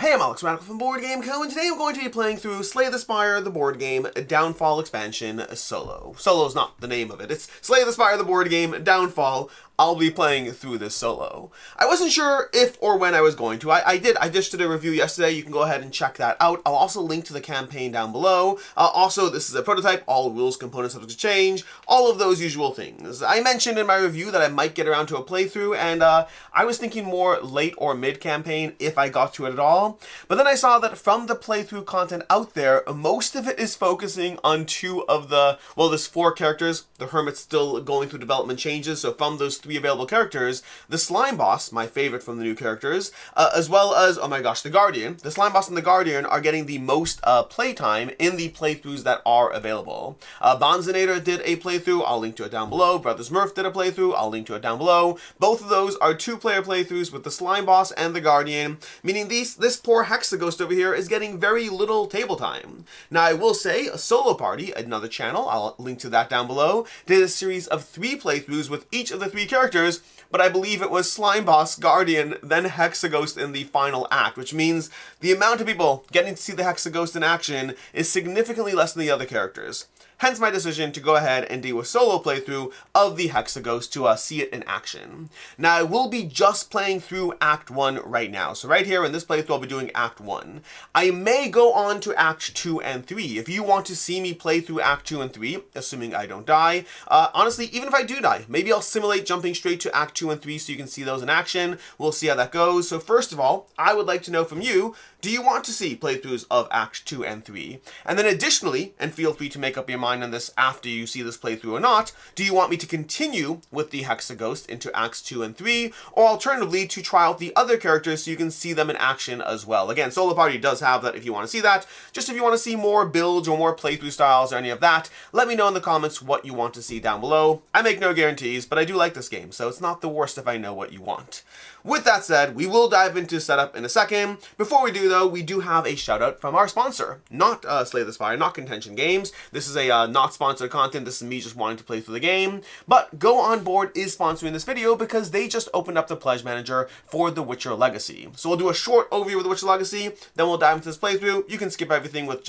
Hey, I'm Alex Radical from Board Game Co, and today I'm going to be playing through Slay the Spire, the board game, Downfall expansion, solo. Solo's not the name of it, it's Slay the Spire, the board game, Downfall. I'll be playing through this solo. I wasn't sure if or when I was going to. I just did a review yesterday. You can go ahead and check that out. I'll also link to the campaign down below. Also, this is a prototype. All rules, components subject to change. All of those usual things. I mentioned in my review that I might get around to a playthrough, and I was thinking more late or mid-campaign if I got to it at all. But then I saw that from the playthrough content out there, most of it is focusing on two of the, well, there's 4 characters. The Hermit's still going through development changes, so from those 3 available characters, the Slime Boss, my favorite from the new characters, as well as, oh my gosh, the Guardian. The Slime Boss and the Guardian are getting the most playtime in the playthroughs that are available. Bonzinator did a playthrough, I'll link to it down below. Brothers Murph did a playthrough, I'll link to it down below. Both of those are 2-player playthroughs with the Slime Boss and the Guardian, meaning this poor Hexaghost over here is getting very little table time. Now I will say, a Solo Party, another channel, I'll link to that down below, did a series of 3 playthroughs with each of the 3 characters, but I believe it was Slime Boss, Guardian, then Hexaghost in the final act, which means the amount of people getting to see the Hexaghost in action is significantly less than the other characters. Hence my decision to go ahead and do a solo playthrough of the Hexaghost to see it in action. Now I will be just playing through Act 1 right now. So right here in this playthrough I'll be doing Act 1. I may go on to Act 2 and 3. If you want to see me play through Act 2 and 3, assuming I don't die, honestly, even if I do die, maybe I'll simulate jumping straight to Act 2 and 3 so you can see those in action. We'll see how that goes. So first of all, I would like to know from you, do you want to see playthroughs of Act 2 and 3? And then additionally, and feel free to make up your mind on this after you see this playthrough or not, do you want me to continue with the Hexaghost into Acts 2 and 3, or alternatively to try out the other characters so you can see them in action as well? Again, Solo Party does have that if you want to see that. Just if you want to see more builds or more playthrough styles or any of that, let me know in the comments what you want to see down below. I make no guarantees, but I do like this game, so it's not the worst if I know what you want. With that said, we will dive into setup in a second. Before we do though, we do have a shout out from our sponsor. Not Slay the Spire, not Contention Games. This is a not sponsored content. This is me just wanting to play through the game. But Go On Board is sponsoring this video because they just opened up the pledge manager for The Witcher Legacy. So we'll do a short overview of The Witcher Legacy, then we'll dive into this playthrough. You can skip everything with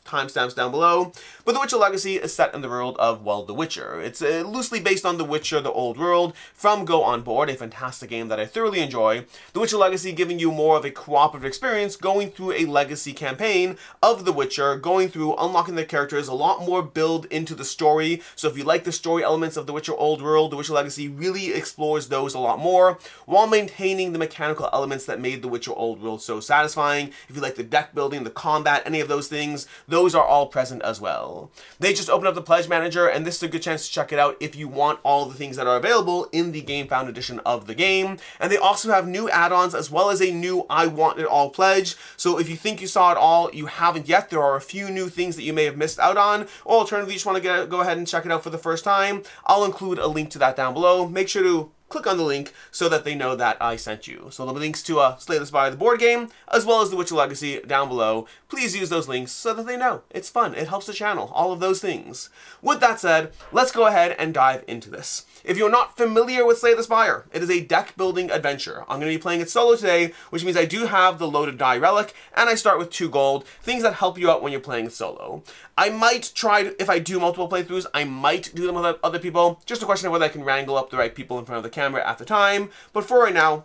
timestamps down below, but The Witcher Legacy is set in the world of, well, The Witcher. It's loosely based on The Witcher, the old world, from Go On Board, a fantastic game that I thoroughly enjoy. The Witcher Legacy giving you more of a cooperative experience, going through a legacy campaign of The Witcher, going through, unlocking the characters, a lot more build into the story. So if you like the story elements of The Witcher Old World, The Witcher Legacy really explores those a lot more, while maintaining the mechanical elements that made The Witcher Old World so satisfying. If you like the deck building, the combat, any of those things, those are all present as well. They just opened up the pledge manager, and this is a good chance to check it out if you want all the things that are available in the GameFound edition of the game. And they also have new add-ons as well as a new I Want It All pledge. So if you think you saw it all, you haven't yet. There are a few new things that you may have missed out on, or alternatively you just want to go ahead and check it out for the first time. I'll include a link to that down below. Make sure to click on the link so that they know that I sent you. So there'll be links to Slay the Spire, the board game, as well as The Witcher Legacy down below. Please use those links so that they know. It's fun. It helps the channel. All of those things. With that said, let's go ahead and dive into this. If you're not familiar with Slay the Spire, it is a deck-building adventure. I'm going to be playing it solo today, which means I do have the loaded die relic, and I start with 2 gold, things that help you out when you're playing it solo. I might try, if I do multiple playthroughs, I might do them with other people. Just a question of whether I can wrangle up the right people in front of the camera at the time. But for right now,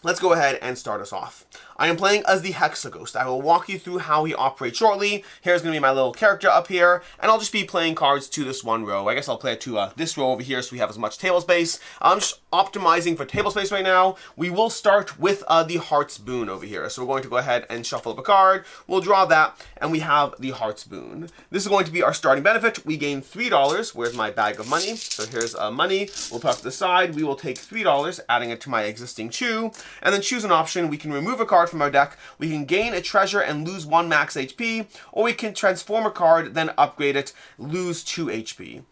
let's go ahead and start us off. I am playing as the Hexaghost. I will walk you through how he operates shortly. Here's going to be my little character up here, and I'll just be playing cards to this one row. I guess I'll play it to this row over here so we have as much table space. I'm just optimizing for table space right now. We will start with the Heart's Boon over here. So we're going to go ahead and shuffle up a card. We'll draw that, and we have the Heart's Boon. This is going to be our starting benefit. We gain $3. Where's my bag of money? So here's money. We'll put it to the side. We will take $3, adding it to my existing 2, and then choose an option. We can remove a card from our deck, we can gain a treasure and lose 1 max HP, or we can transform a card, then upgrade it, lose 2 HP.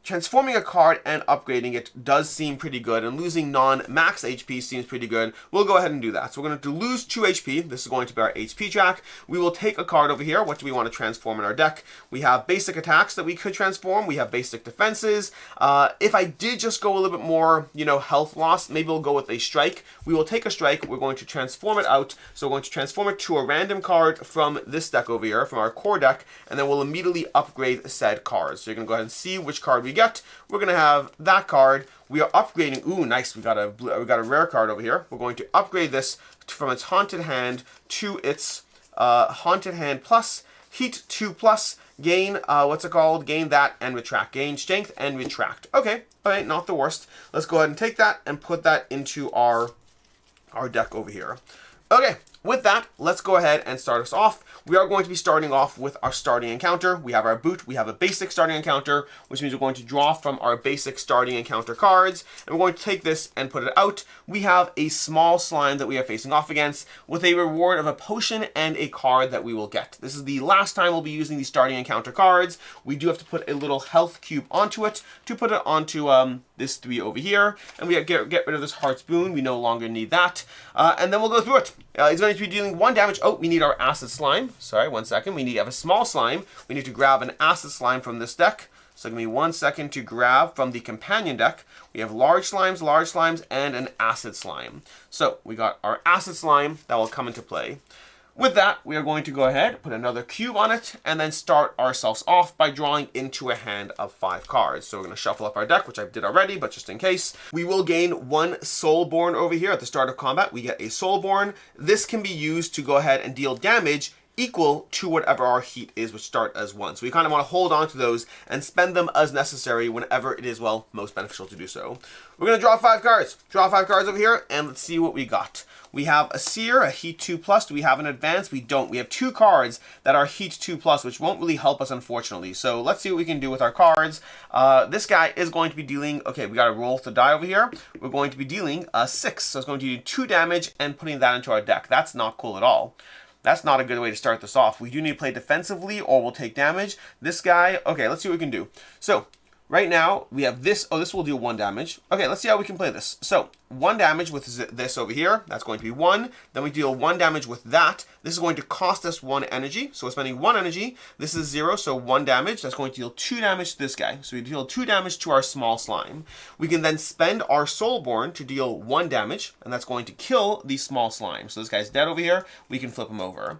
transforming a card and upgrading it does seem pretty good, and losing non-max HP seems pretty good. We'll go ahead and do that. So we're going to lose 2 HP. This is going to be our HP track. We will take a card over here. What do we want to transform in our deck? We have basic attacks that we could transform. We have basic defenses. If I did just go a little bit more, health loss, maybe we'll go with a strike. We will take a strike. We're going to transform it out. So we're going to transform it to a random card from this deck over here, from our core deck, and then we'll immediately upgrade said cards. So you're going to go ahead and see which card we get. We're going to have that card. We are upgrading. Ooh, nice. We got a rare card over here. We're going to upgrade this from its Haunted Hand to its Haunted Hand plus, Heat 2 plus, gain, what's it called? Gain that and retract. Gain strength and retract. Okay, all right, not the worst. Let's go ahead and take that and put that into our deck over here. Okay, with that, let's go ahead and start us off. We are going to be starting off with our starting encounter. We have our boot. We have a basic starting encounter, which means we're going to draw from our basic starting encounter cards, and we're going to take this and put it out. We have a small slime that we are facing off against with a reward of a potion and a card that we will get. This is the last time we'll be using these starting encounter cards. We do have to put a little health cube onto it to put it onto this 3 over here, and we get rid of this Heart's Boon. We no longer need that, and then we'll go through it. It's going to be dealing 1 damage. Oh, we need our acid slime. Sorry, 1 second. We need to have a small slime. We need to grab an acid slime from this deck. So give me 1 second to grab from the companion deck. We have large slimes, and an acid slime. So we got our acid slime that will come into play. With that, we are going to go ahead, put another cube on it, and then start ourselves off by drawing into a hand of 5 cards. So we're going to shuffle up our deck, which I did already, but just in case. We will gain 1 Soulborn over here at the start of combat. We get a Soulborn. This can be used to go ahead and deal damage equal to whatever our heat is, which start as 1. So we kind of want to hold on to those and spend them as necessary whenever it is, well, most beneficial to do so. We're going to draw 5 cards. Draw 5 cards over here, and let's see what we got. We have a Seer, a Heat 2 plus. Do we have an Advance? We don't. We have 2 cards that are Heat 2 plus, which won't really help us, unfortunately. So let's see what we can do with our cards. This guy is going to be dealing, okay, we got to roll the die over here. We're going to be dealing 6. So it's going to do 2 damage and putting that into our deck. That's not cool at all. That's not a good way to start this off. We do need to play defensively or we'll take damage. This guy, okay, let's see what we can do. So right now we have this. Oh, this will do 1 damage. Okay, let's see how we can play this. So 1 damage with this over here. That's going to be 1. Then we deal 1 damage with that. This is going to cost us 1 energy. So we're spending 1 energy. This is 0, so 1 damage. That's going to deal 2 damage to this guy. So we deal 2 damage to our small slime. We can then spend our Soulborn to deal 1 damage, and that's going to kill the small slime. So this guy's dead over here. We can flip him over.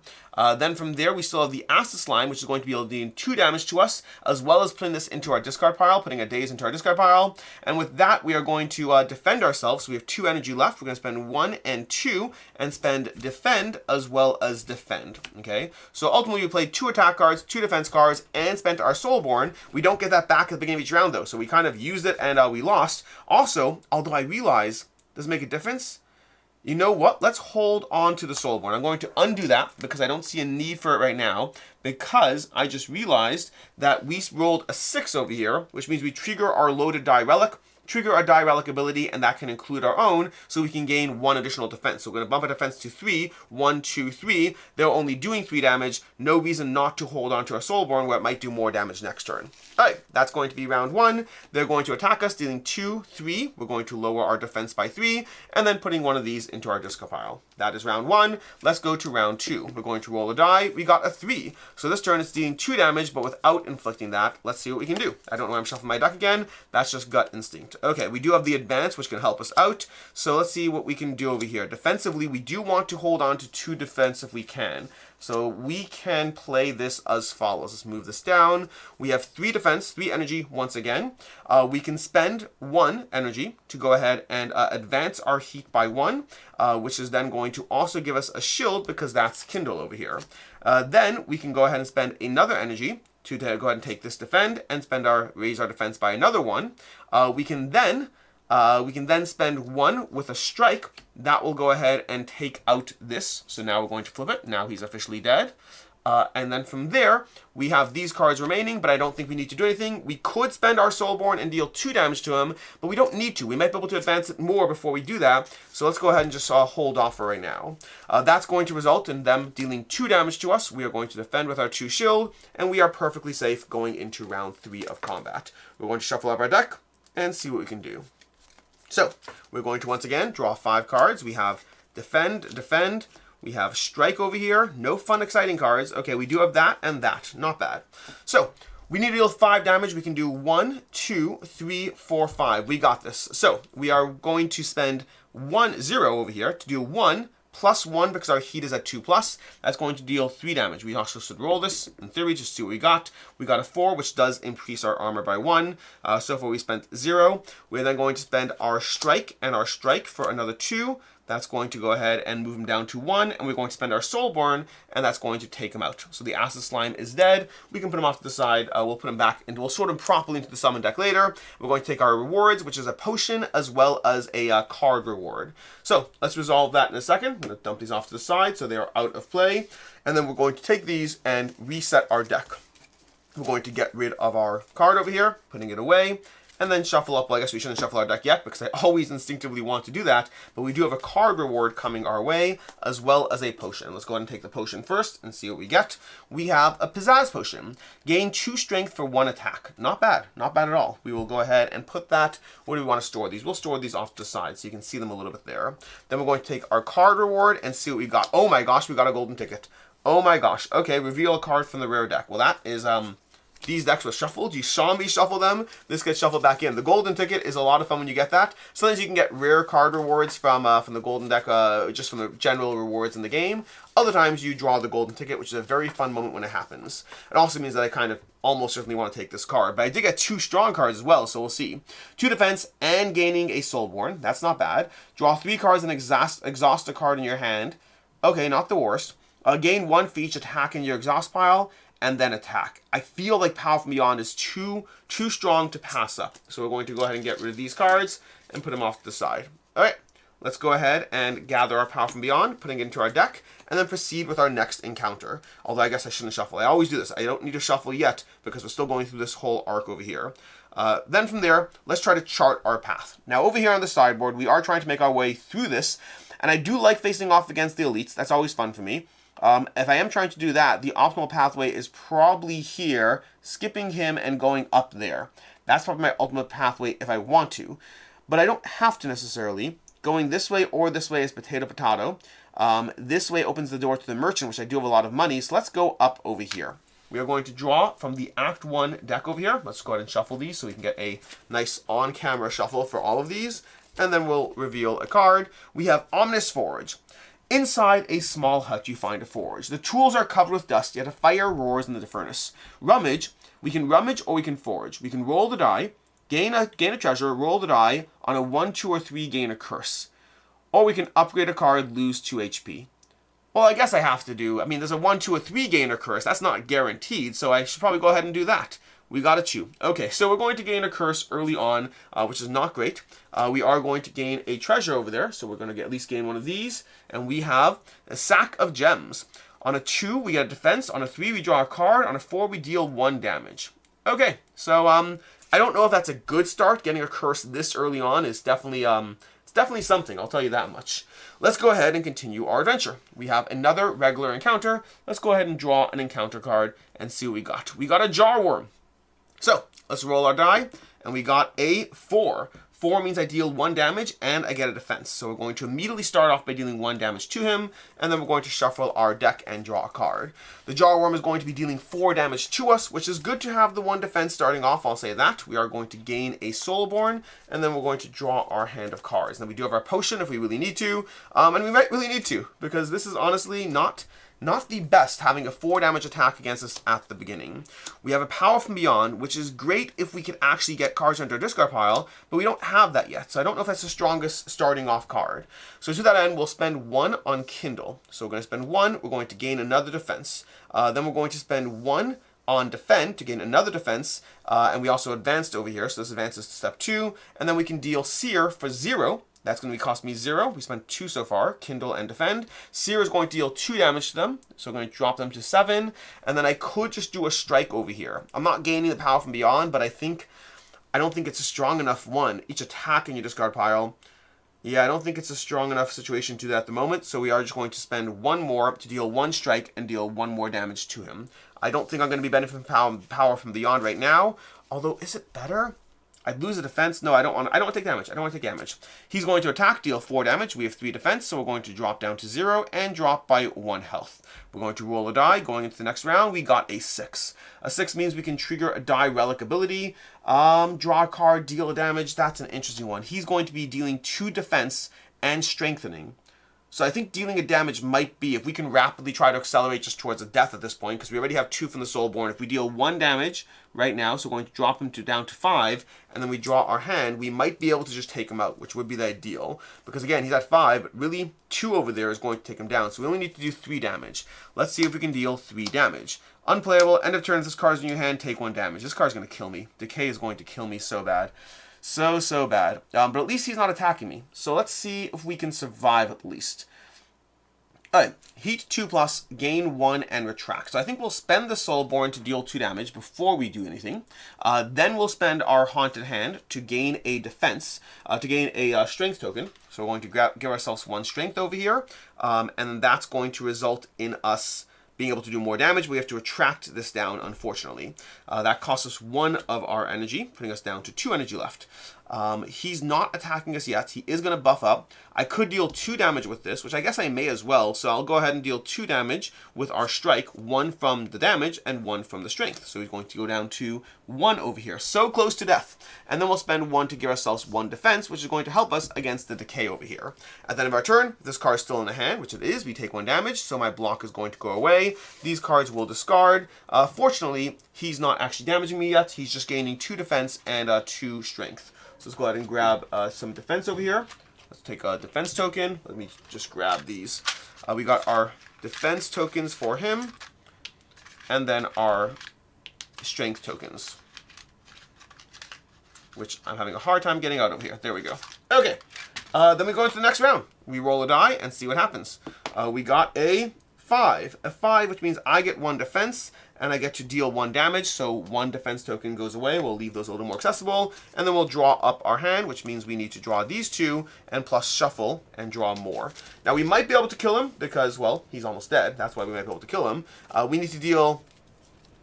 Then from there, we still have the acid slime, which is going to be able to deal 2 damage to us, as well as putting this into our discard pile, putting a daze into our discard pile. And with that, we are going to defend ourselves. So we have 2 energy left. We're going to spend 1 and 2 and spend defend as well as defend. Okay, so ultimately we played 2 attack cards, 2 defense cards, and spent our Soulborn. We don't get that back at the beginning of each round though, so we kind of used it and we lost. Also, although I realize, does it make a difference? You know what? Let's hold on to the Soulborn. I'm going to undo that because I don't see a need for it right now, because I just realized that we rolled a 6 over here, which means we trigger our loaded die relic, trigger a die relic ability, and that can include our own, so we can gain 1 additional defense. So we're going to bump our defense to 3. 1, 2, 3. They're only doing 3 damage. No reason not to hold on to our Soulborn where it might do more damage next turn. Alright, that's going to be round 1. They're going to attack us, dealing 2, 3. We're going to lower our defense by 3, and then putting 1 of these into our discard pile. That is round 1. Let's go to round 2. We're going to roll a die. We got a 3. So this turn it's dealing 2 damage, but without inflicting that. Let's see what we can do. I don't know why I'm shuffling my deck again. That's just gut instinct. Okay, we do have the Advance, which can help us out. So let's see what we can do over here. Defensively, we do want to hold on to 2 defense if we can. So we can play this as follows. Let's move this down. We have 3 defense, 3 energy once again. We can spend 1 energy to go ahead and advance our heat by 1, which is then going to also give us a shield because that's Kindle over here. Then we can go ahead and spend another energy to go ahead and take this defend and raise our defense by another 1. We can then spend 1 with a strike. That will go ahead and take out this. So now we're going to flip it. Now he's officially dead. And then from there, we have these cards remaining, but I don't think we need to do anything. We could spend our Soulborn and deal 2 damage to him, but we don't need to. We might be able to advance it more before we do that. So let's go ahead and just hold off for right now. That's going to result in them dealing 2 damage to us. We are going to defend with our 2 shield, and we are perfectly safe going into round 3 of combat. We're going to shuffle up our deck and see what we can do. So we're going to once again draw 5 cards. We have defend, defend. We have strike over here. No fun, exciting cards. Okay, we do have that and that. Not bad. So we need to deal 5 damage. We can do 1, 2, 3, 4, 5. We got this. So we are going to spend 0 over here to do 1 plus 1 because our heat is at 2+. That's going to deal 3 damage. We also should roll this in theory just to see what we got. We got a 4, which does increase our armor by 1. So far we spent 0. We're then going to spend our strike and our strike for another 2. That's going to go ahead and move him down to 1, and we're going to spend our Soulborn, and that's going to take him out. So the Acid Slime is dead. We can put him off to the side. We'll put him back, and we'll sort him properly into the summon deck later. We're going to take our rewards, which is a potion, as well as a card reward. So let's resolve that in a second. I'm going to dump these off to the side so they are out of play, and then we're going to take these and reset our deck. We're going to get rid of our card over here, putting it away, and then shuffle up. Well, I guess we shouldn't shuffle our deck yet because I always instinctively want to do that, but we do have a card reward coming our way, as well as a potion. Let's go ahead and take the potion first and see what we get. We have a Pizzazz Potion. Gain 2 strength for 1 attack. Not bad. Not bad at all. We will go ahead and put that, where do we want to store these? We'll store these off to the side so you can see them a little bit there. Then we're going to take our card reward and see what we got. Oh my gosh, we got a golden ticket. Oh my gosh. Okay, reveal a card from the rare deck. Well, that is, these decks were shuffled. You saw me shuffle them. This gets shuffled back in. The golden ticket is a lot of fun when you get that. Sometimes you can get rare card rewards from the golden deck, just from the general rewards in the game. Other times you draw the golden ticket, which is a very fun moment when it happens. It also means that I kind of almost certainly want to take this card. But I did get 2 strong cards as well, so we'll see. 2 defense and gaining a Soulborn. That's not bad. Draw 3 cards and exhaust a card in your hand. Okay, not the worst. Gain 1 for each attack in your exhaust pile, and then attack. I feel like Power from Beyond is too strong to pass up. So we're going to go ahead and get rid of these cards and put them off to the side. All right, let's go ahead and gather our Power from Beyond, putting it into our deck, and then proceed with our next encounter. Although I guess I shouldn't shuffle. I always do this. I don't need to shuffle yet because we're still going through this whole arc over here. Then from there, let's try to chart our path. Now over here on the sideboard, we are trying to make our way through this, and I do like facing off against the elites. That's always fun for me. If I am trying to do that, the optimal pathway is probably here, skipping him and going up there. That's probably my ultimate pathway if I want to. But I don't have to necessarily. Going this way or this way is potato potato. This way opens the door to the merchant, which I do have a lot of money, so let's go up over here. We are going to draw from the Act 1 deck over here. Let's go ahead and shuffle these so we can get a nice on-camera shuffle for all of these. And then we'll reveal a card. We have Ominous Forge. Inside a small hut you find a forge. The tools are covered with dust, yet a fire roars in the furnace. Rummage. We can rummage or we can forge. We can roll the die, gain a treasure, roll the die, on a 1, 2, or 3 gain a curse. Or we can upgrade a card, lose 2 HP. Well, I guess I have to do, there's a 1, 2, or 3 gain a curse. That's not guaranteed, so I should probably go ahead and do that. We got a 2. Okay, so we're going to gain a curse early on, which is not great. We are going to gain a treasure over there, so we're going to at least gain one of these. And we have a Sack of Gems. On a 2, we get a defense. On a 3, we draw a card. On a 4, we deal 1 damage. Okay, so I don't know if that's a good start. Getting a curse this early on is definitely something, I'll tell you that much. Let's go ahead and continue our adventure. We have another regular encounter. Let's go ahead and draw an encounter card and see what we got. We got a Jar Worm. So, let's roll our die, and we got a 4. 4 means I deal 1 damage, and I get a defense. So we're going to immediately start off by dealing 1 damage to him, and then we're going to shuffle our deck and draw a card. The Jar Worm is going to be dealing 4 damage to us, which is good to have the 1 defense starting off, I'll say that. We are going to gain a Soulborn, and then we're going to draw our hand of cards. Now we do have our potion if we really need to, and we might really need to, because this is honestly not the best, having a 4 damage attack against us at the beginning. We have a Power from Beyond, which is great if we can actually get cards into our discard pile, but we don't have that yet, so I don't know if that's the strongest starting off card. So to that end, we'll spend 1 on Kindle. So we're going to spend 1, we're going to gain another defense. Then we're going to spend 1 on Defend to gain another defense, and we also advanced over here, so this advances to step 2, and then we can deal Seer for 0. That's going to be cost me 0. We spent 2 so far. Kindle and Defend. Seer is going to deal 2 damage to them. So I'm going to drop them to 7. And then I could just do a strike over here. I'm not gaining the power from beyond, but I don't think it's a strong enough one. Each attack in your discard pile. Yeah, I don't think it's a strong enough situation to do that at the moment. So we are just going to spend 1 more to deal 1 strike and deal 1 more damage to him. I don't think I'm going to be benefiting from power from beyond right now. Although, is it better? I'd lose a defense. No, I don't want to take damage. I don't want to take damage. He's going to attack, deal 4 damage. We have 3 defense, so we're going to drop down to 0 and drop by 1 health. We're going to roll a die. Going into the next round, we got a 6. A 6 means we can trigger a die relic ability. Draw a card, deal a damage. That's an interesting one. He's going to be dealing 2 defense and strengthening. So I think dealing a damage might be, if we can rapidly try to accelerate just towards a death at this point, because we already have 2 from the Soulborn. If we deal 1 damage right now, so we're going to drop him down to 5, and then we draw our hand, we might be able to just take him out, which would be the ideal. Because again, he's at 5, but really 2 over there is going to take him down. So we only need to do 3 damage. Let's see if we can deal 3 damage. Unplayable, end of turn, this card's in your hand, take 1 damage. This card's going to kill me. Decay is going to kill me so bad. So bad. But at least he's not attacking me. So let's see if we can survive at least. Alright, Heat 2+, gain 1, and retract. So I think we'll spend the Soulborn to deal 2 damage before we do anything. Then we'll spend our Haunted Hand to gain a defense, to gain a strength token. So we're going to give ourselves 1 strength over here. And that's going to result in us being able to do more damage. We have to retract this down, unfortunately. That costs us 1 of our energy, putting us down to 2 energy left. He's not attacking us yet. He is going to buff up. I could deal 2 damage with this, which I guess I may as well. So I'll go ahead and deal 2 damage with our strike, 1 from the damage and 1 from the strength. So he's going to go down to 1 over here. So close to death. And then we'll spend 1 to give ourselves 1 defense, which is going to help us against the decay over here. At the end of our turn, if this card is still in the hand, which it is, we take 1 damage. So my block is going to go away. These cards will discard. Fortunately, he's not actually damaging me yet. He's just gaining 2 defense and 2 strength. So let's go ahead and grab some defense over here. Let's take a defense token. Let me just grab these. We got our defense tokens for him, and then our strength tokens, which I'm having a hard time getting out of here. There we go. Okay, then we go into the next round. We roll a die and see what happens. We got a 5. A 5, which means I get 1 defense, and I get to deal 1 damage, so 1 defense token goes away. We'll leave those a little more accessible, and then we'll draw up our hand, which means we need to draw these 2, and plus shuffle, and draw more. Now, we might be able to kill him, because, well, he's almost dead. That's why we might be able to kill him. We need to deal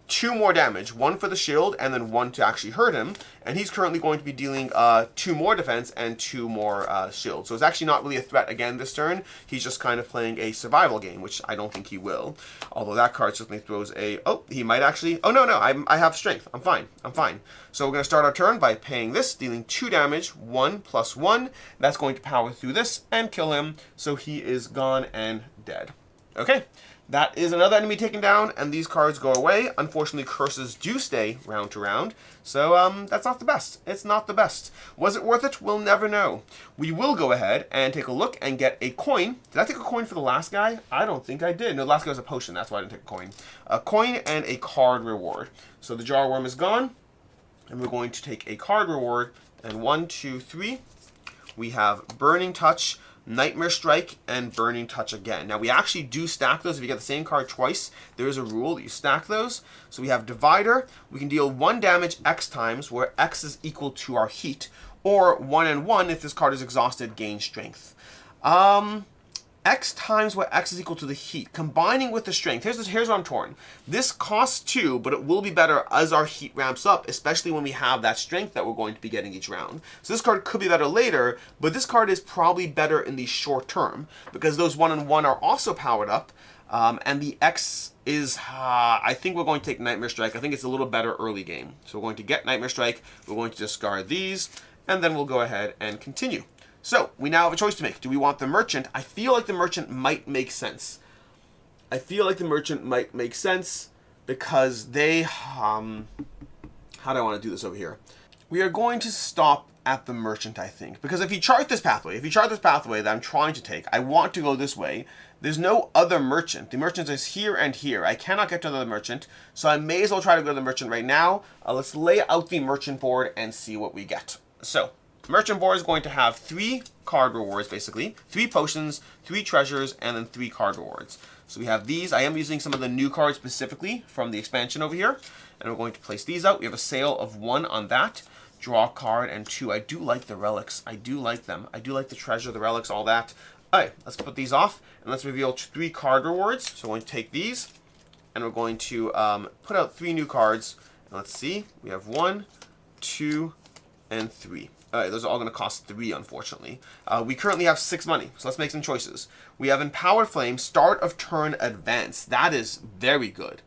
2 more damage, 1 for the shield, and then 1 to actually hurt him. And he's currently going to be dealing 2 more defense and 2 more shield. So it's actually not really a threat again this turn. He's just kind of playing a survival game, which I don't think he will. Although that card certainly throws a... Oh, he might actually... Oh, no, I have strength. I'm fine. So we're going to start our turn by paying this, dealing 2 damage, 1 plus 1. That's going to power through this and kill him. So he is gone and dead. Okay. That is another enemy taken down, and these cards go away. Unfortunately, curses do stay round to round, so that's not the best. It's not the best. Was it worth it? We'll never know. We will go ahead and take a look and get a coin. Did I take a coin for the last guy? I don't think I did. No, the last guy was a potion. That's why I didn't take a coin. A coin and a card reward. So the jar worm is gone, and we're going to take a card reward, and 1, 2, 3. We have Burning Touch, Nightmare Strike, and Burning Touch again. Now, we actually do stack those. If you get the same card twice, there is a rule that you stack those. So we have Divider. We can deal 1 damage X times, where X is equal to our heat, or 1 and 1 if this card is exhausted, gain strength. X times what X is equal to the heat, combining with the strength. Here's where I'm torn. This costs 2, but it will be better as our heat ramps up, especially when we have that strength that we're going to be getting each round. So this card could be better later, but this card is probably better in the short term, because those 1 and 1 are also powered up, and the X is, I think we're going to take Nightmare Strike. I think it's a little better early game. So we're going to get Nightmare Strike, we're going to discard these, and then we'll go ahead and continue. So, we now have a choice to make. Do we want the Merchant? I feel like the Merchant might make sense. Because they... how do I want to do this over here? We are going to stop at the Merchant, I think. Because if you chart this pathway that I'm trying to take, I want to go this way. There's no other Merchant. The Merchant is here and here. I cannot get to another Merchant, so I may as well try to go to the Merchant right now. Let's lay out the Merchant board and see what we get. So, merchant board is going to have 3 card rewards, basically. 3 potions, 3 treasures, and then 3 card rewards. So we have these. I am using some of the new cards specifically from the expansion over here. And we're going to place these out. We have a sale of 1 on that. Draw a card, and 2. I do like the relics. I do like them. I do like the treasure, the relics, all that. Alright, let's put these off. And let's reveal 3 card rewards. So we're going to take these. And we're going to put out 3 new cards. And let's see. We have 1, 2, and 3. Alright, those are all going to cost 3, unfortunately. We currently have 6 money, so let's make some choices. We have Empowered Flame, start of turn advance. That is very good.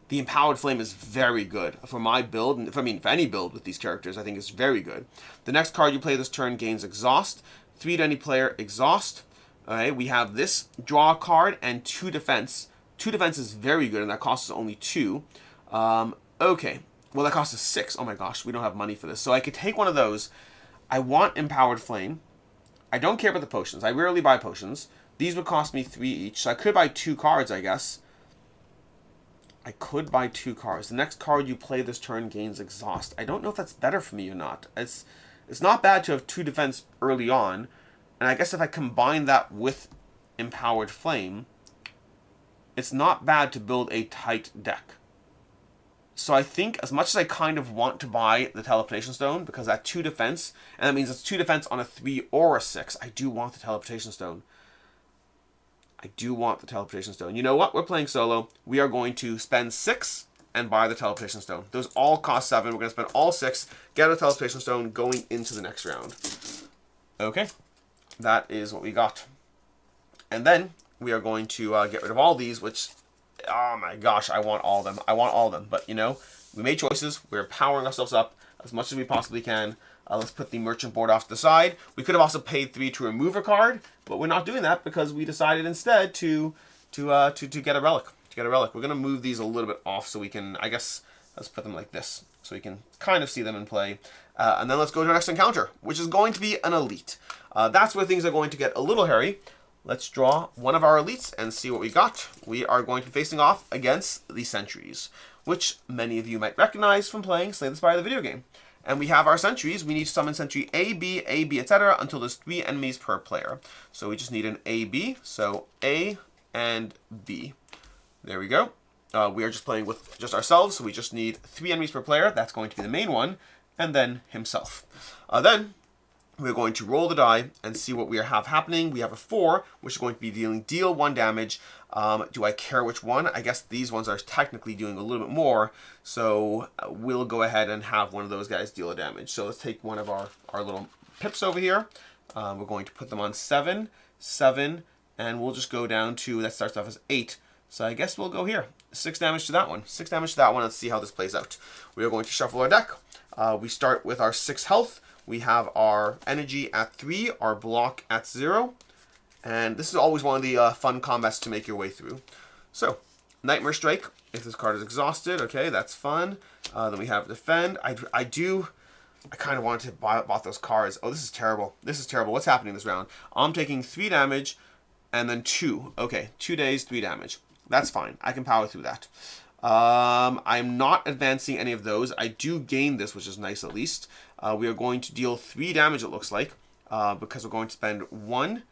The Empowered Flame is very good for my build, and for any build with these characters, I think it's very good. The next card you play this turn gains Exhaust. 3 to any player, Exhaust. Alright, we have this, draw a card, and 2 defense. 2 defense is very good, and that costs us only 2. Okay. Well, that costs us 6. Oh my gosh, we don't have money for this. So I could take one of those. I want Empowered Flame. I don't care about the potions. I rarely buy potions. These would cost me 3 each. So I could buy 2 cards, I guess. I could buy 2 cards. The next card you play this turn gains Exhaust. I don't know if that's better for me or not. It's not bad to have 2 defense early on. And I guess if I combine that with Empowered Flame, it's not bad to build a tight deck. So I think as much as I kind of want to buy the Teleportation Stone, because that 2 defense, and that means it's 2 defense on a 3 or a 6, I do want the Teleportation Stone. I do want the Teleportation Stone. You know what? We're playing solo. We are going to spend 6 and buy the Teleportation Stone. Those all cost 7. We're going to spend all 6, get a Teleportation Stone going into the next round. Okay. That is what we got. And then we are going to get rid of all these, which... oh my gosh, I want all of them. I want all of them. But, you know, we made choices. We're powering ourselves up as much as we possibly can. Let's put the merchant board off to the side. We could have also paid 3 to remove a card, but we're not doing that because we decided instead to get a relic. We're going to move these a little bit off so we can, I guess, let's put them like this so we can kind of see them in play. And then let's go to our next encounter, which is going to be an elite. That's where things are going to get a little hairy. Let's draw one of our elites and see what we got. We are going to be facing off against the sentries, which many of you might recognize from playing Slay the Spire, the video game. And we have our sentries. We need to summon sentry A, B, etc. until there's 3 enemies per player. So we just need an A, B. So A and B. There we go. We are just playing with just ourselves, so we just need 3 enemies per player. That's going to be the main one. And then himself. Then we're going to roll the die and see what we have happening. We have a 4, which is going to be deal 1 damage. Do I care which one? I guess these ones are technically doing a little bit more. So we'll go ahead and have one of those guys deal a damage. So let's take one of our little pips over here. We're going to put them on 7, 7, and we'll just go down to, that starts off as 8. So I guess we'll go here. 6 damage to that one. 6 damage to that one. Let's see how this plays out. We are going to shuffle our deck. We start with our 6 health. We have our energy at 3, our block at 0. And this is always one of the fun combats to make your way through. So, Nightmare Strike. If this card is exhausted, okay, that's fun. Then we have Defend. I kind of wanted to bought those cards. Oh, this is terrible. This is terrible. What's happening this round? I'm taking 3 damage and then 2. Okay, 2 days, 3 damage. That's fine. I can power through that. I'm not advancing any of those. I do gain this, which is nice at least. We are going to deal 3 damage, it looks like, because we're going to spend 1.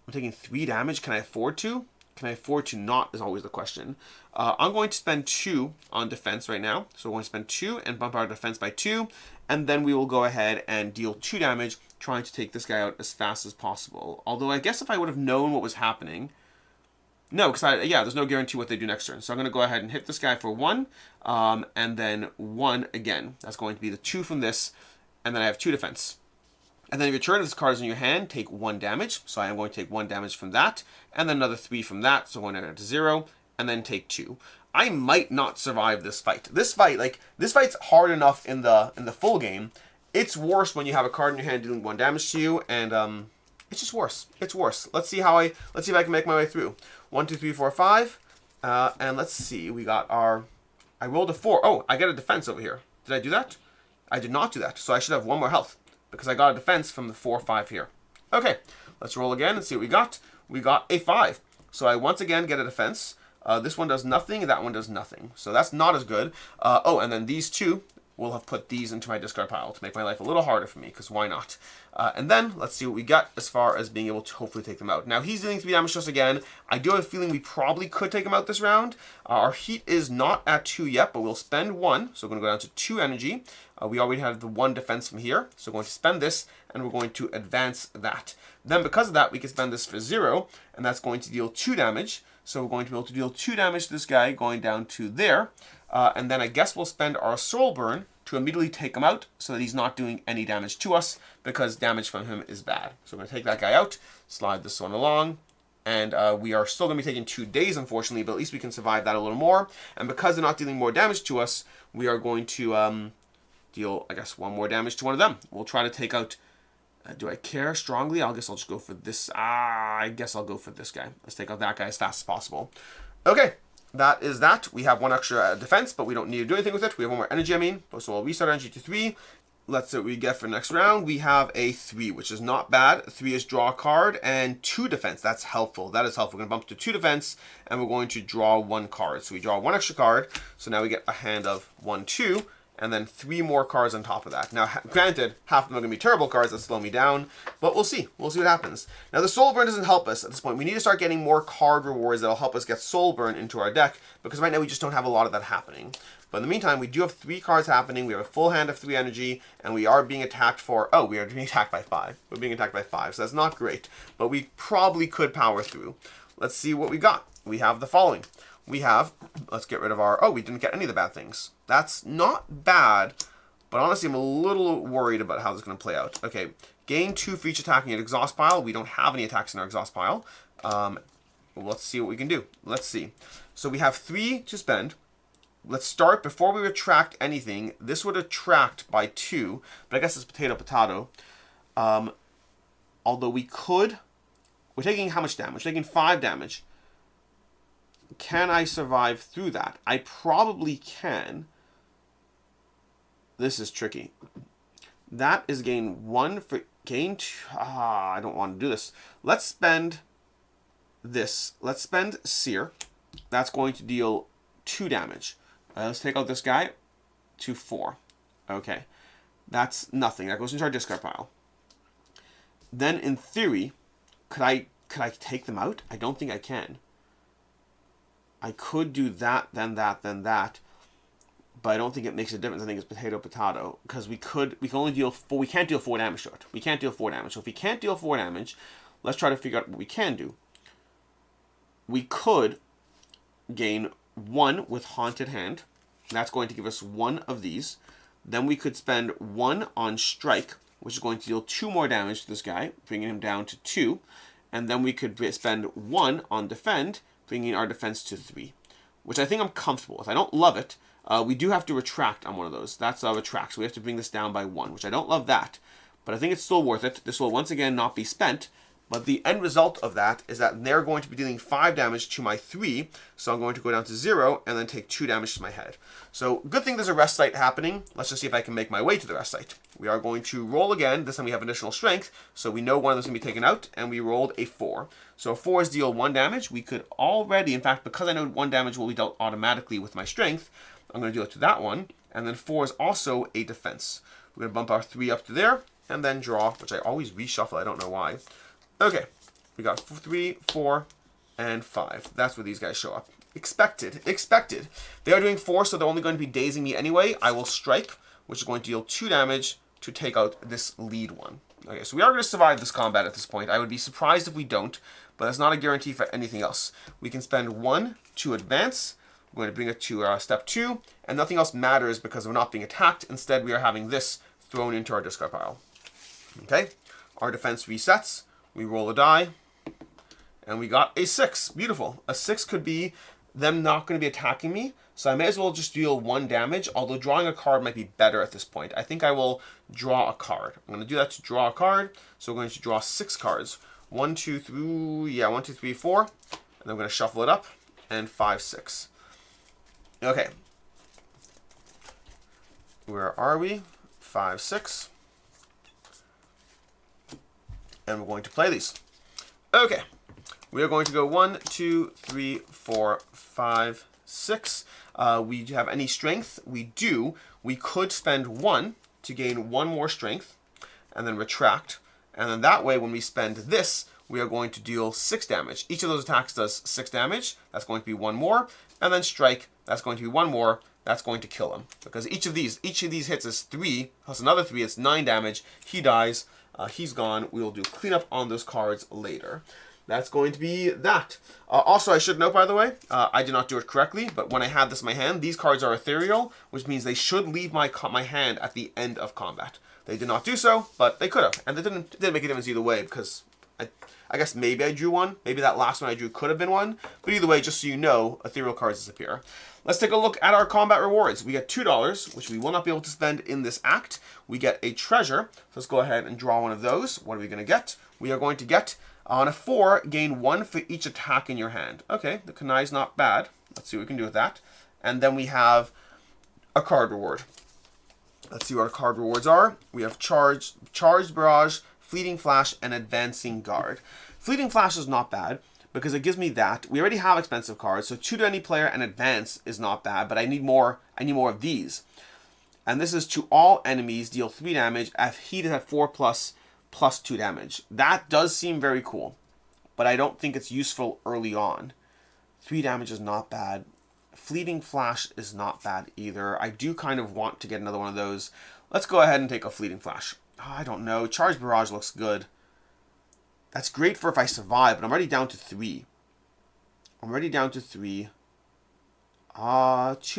I'm taking 3 damage. Can I afford to? Can I afford to not is always the question. I'm going to spend 2 on defense right now. So we're going to spend 2 and bump our defense by 2. And then we will go ahead and deal 2 damage, trying to take this guy out as fast as possible. Although I guess if I would have known what was happening... No, because there's no guarantee what they do next turn. So I'm going to go ahead and hit this guy for 1, and then 1 again. That's going to be the 2 from this, and then I have 2 defense. And then if your turn, if this card is in your hand, take 1 damage. So I am going to take 1 damage from that, and then another 3 from that, so going down to 0, and then take 2. I might not survive this fight. This fight's hard enough in the full game. It's worse when you have a card in your hand doing 1 damage to you, and it's just worse. It's worse. Let's see if I can make my way through. 1, 2, 3, 4, 5. And let's see. We got our... I rolled a 4. Oh, I get a defense over here. Did I do that? I did not do that. So I should have 1 more health. Because I got a defense from the 4, 5 here. Okay. Let's roll again and see what we got. We got a 5. So I once again get a defense. This one does nothing. That one does nothing. So that's not as good. Oh, and then these 2 will have put these into my discard pile to make my life a little harder for me, because why not? And then, let's see what we got as far as being able to hopefully take them out. Now, he's dealing 3 damage to us again. I do have a feeling we probably could take him out this round. Our heat is not at 2 yet, but we'll spend 1. So we're going to go down to 2 energy. We already have the 1 defense from here. So we're going to spend this, and we're going to advance that. Then, because of that, we can spend this for 0, and that's going to deal 2 damage. So we're going to be able to deal 2 damage to this guy going down to there. And then I guess we'll spend our Soul Burn to immediately take him out so that he's not doing any damage to us, because damage from him is bad. So we're going to take that guy out, slide this one along, and we are still going to be taking 2 days, unfortunately, but at least we can survive that a little more. And because they're not dealing more damage to us, we are going to deal, I guess, 1 more damage to one of them. We'll try to take out... do I care strongly? I guess I'll just go for this. I guess I'll go for this guy. Let's take out that guy as fast as possible. Okay. That is that. We have 1 extra defense, but we don't need to do anything with it. We have 1 more energy, I mean. So we'll restart energy to 3. Let's see what we get for next round. We have a 3, which is not bad. 3 is draw a card, and 2 defense. That's helpful. That is helpful. We're going to bump to 2 defense, and we're going to draw 1 card. So we draw 1 extra card. So now we get a hand of 1, 2. And then 3 more cards on top of that. Now, granted, half of them are going to be terrible cards that slow me down, but we'll see. We'll see what happens. Now, the Soul Burn doesn't help us at this point. We need to start getting more card rewards that will help us get Soul Burn into our deck, because right now we just don't have a lot of that happening. But in the meantime, we do have 3 cards happening. We have a full hand of 3 energy, and we are being attacked for... Oh, we are being attacked by 5. We're being attacked by 5, so that's not great. But we probably could power through. Let's see what we got. We have the following. We have, let's get rid of our, oh, we didn't get any of the bad things. That's not bad, but honestly, I'm a little worried about how this is going to play out. Okay, gain 2 for each attacking an exhaust pile. We don't have any attacks in our exhaust pile. Let's see what we can do. Let's see. So we have 3 to spend. Let's start, before we retract anything, this would attract by 2, but I guess it's potato. Although we could, we're taking how much damage? We're taking 5 damage. Can I survive through that? I probably can. This is tricky. That is gain 1 for gain 2. I don't want to do this. Let's spend this. Let's spend Sear. That's going to deal 2 damage. Let's take out this guy to 4. Okay. That's nothing. That goes into our discard pile. Then in theory, could I take them out? I don't think I can. I could do that, then that, then that, but I don't think it makes a difference. I think it's potato, because we can only deal 4. We can't deal 4 damage to it. We can't deal 4 damage. So if we can't deal 4 damage, let's try to figure out what we can do. We could gain 1 with Haunted Hand. That's going to give us 1 of these. Then we could spend 1 on Strike, which is going to deal 2 more damage to this guy, bringing him down to 2. And then we could spend 1 on Defend, bringing our defense to 3, which I think I'm comfortable with. I don't love it. We do have to retract on one of those. That's retract, so we have to bring this down by 1, which I don't love that, but I think it's still worth it. This will once again not be spent, but the end result of that is that they're going to be dealing 5 damage to my 3, so I'm going to go down to 0 and then take 2 damage to my head. So good thing there's a rest site happening. Let's just see if I can make my way to the rest site. We are going to roll again. This time we have additional strength, so we know one of those is going to be taken out, and we rolled a 4. So 4s deal 1 damage. We could already, in fact, because I know 1 damage will be dealt automatically with my strength, I'm going to deal it to that one, and then 4 is also a defense. We're going to bump our 3 up to there, and then draw, which I always reshuffle. I don't know why. Okay, we got 3, 4, and 5. That's where these guys show up. Expected. They are doing 4, so they're only going to be dazing me anyway. I will strike, which is going to deal 2 damage to take out this lead one. Okay, so we are going to survive this combat at this point. I would be surprised if we don't, but that's not a guarantee for anything else. We can spend 1 to advance. We're going to bring it to step 2, and nothing else matters because we're not being attacked. Instead, we are having this thrown into our discard pile. Okay, our defense resets. We roll a die, and we got a 6. Beautiful. A 6 could be them not going to be attacking me, so I may as well just deal 1 damage, although drawing a card might be better at this point. I think I will draw a card. I'm going to do that to draw a card, so we're going to draw 6 cards. 1, 2, 3, 1, 2, 3, 4, and then I'm going to shuffle it up, and 5, 6. Okay. Where are we? 5, 6. And we're going to play these. Okay. We are going to go 1, 2, 3, 4, 5, 6. We have any strength? We do. We could spend 1 to gain 1 more strength, and then retract. And then that way, when we spend this, we are going to deal 6 damage. Each of those attacks does 6 damage. That's going to be 1 more. And then strike, that's going to be 1 more. That's going to kill him. Because each of these hits is 3, plus another 3, it's 9 damage. He dies. He's gone. We will do cleanup on those cards later. That's going to be that. Also, I should note, by the way, I did not do it correctly, but when I had this in my hand, these cards are ethereal, which means they should leave my hand at the end of combat. They did not do so, but they could have. And it didn't make a difference either way, because I guess maybe I drew one. Maybe that last one I drew could have been one. But either way, just so you know, ethereal cards disappear. Let's take a look at our combat rewards. We get $2, which we will not be able to spend in this act. We get a treasure. So let's go ahead and draw one of those. What are we going to get? We are going to get, on a 4, gain 1 for each attack in your hand. Okay, the Kunai is not bad. Let's see what we can do with that. And then we have a card reward. Let's see what our card rewards are. We have Charged Barrage, Fleeting Flash, and Advancing Guard. Fleeting Flash is not bad, because it gives me that. We already have expensive cards, so 2 to any player and Advance is not bad, but I need more of these. And this is to all enemies, deal 3 damage. If heat is at 4 plus 2 damage. That does seem very cool, but I don't think it's useful early on. 3 damage is not bad. Fleeting Flash is not bad either. I do kind of want to get another one of those. Let's go ahead and take a Fleeting Flash. I don't know. Charged Barrage looks good. That's great for if I survive, but I'm already down to 3. 2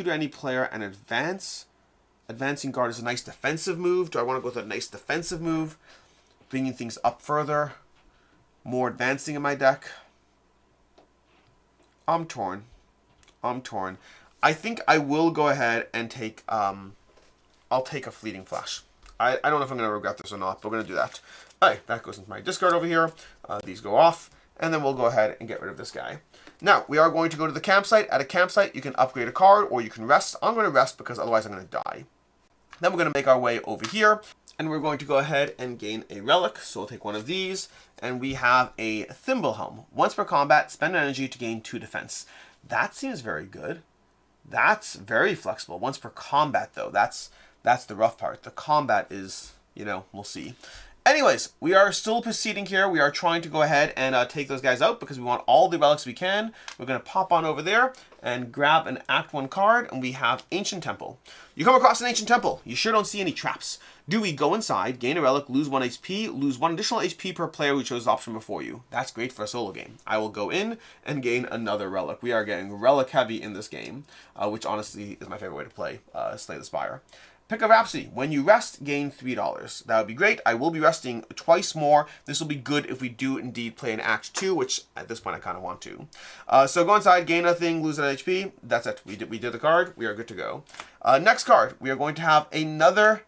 to any player and Advance. Advancing Guard is a nice defensive move. Do I want to go with a nice defensive move? Bringing things up further. More advancing in my deck. I'm torn. I think I will go ahead and take, I'll take a Fleeting Flash. I don't know if I'm going to regret this or not, but we're going to do that. Alright, that goes into my discard over here. These go off, and then we'll go ahead and get rid of this guy. Now, we are going to go to the campsite. At a campsite, you can upgrade a card, or you can rest. I'm going to rest because otherwise I'm going to die. Then we're going to make our way over here, and we're going to go ahead and gain a relic. So we'll take one of these, and we have a Thimble Helm. Once per combat, spend energy to gain 2 defense. That seems very good. That's very flexible. Once per combat, though, that's the rough part. The combat is, we'll see. Anyways, we are still proceeding here. We are trying to go ahead and take those guys out because we want all the relics we can. We're going to pop on over there and grab an Act 1 card, and we have Ancient Temple. You come across an Ancient Temple. You sure don't see any traps. Do we go inside, gain a relic, lose 1 HP, lose 1 additional HP per player who chose the option before you. That's great for a solo game. I will go in and gain another relic. We are getting relic heavy in this game, which honestly is my favorite way to play Slay the Spire. Pick a Rhapsody. When you rest, gain $3. That would be great. I will be resting twice more. This will be good if we do indeed play an Act 2, which at this point I kind of want to. So go inside, gain nothing, lose that HP. That's it. We did the card. We are good to go. Next card, we are going to have another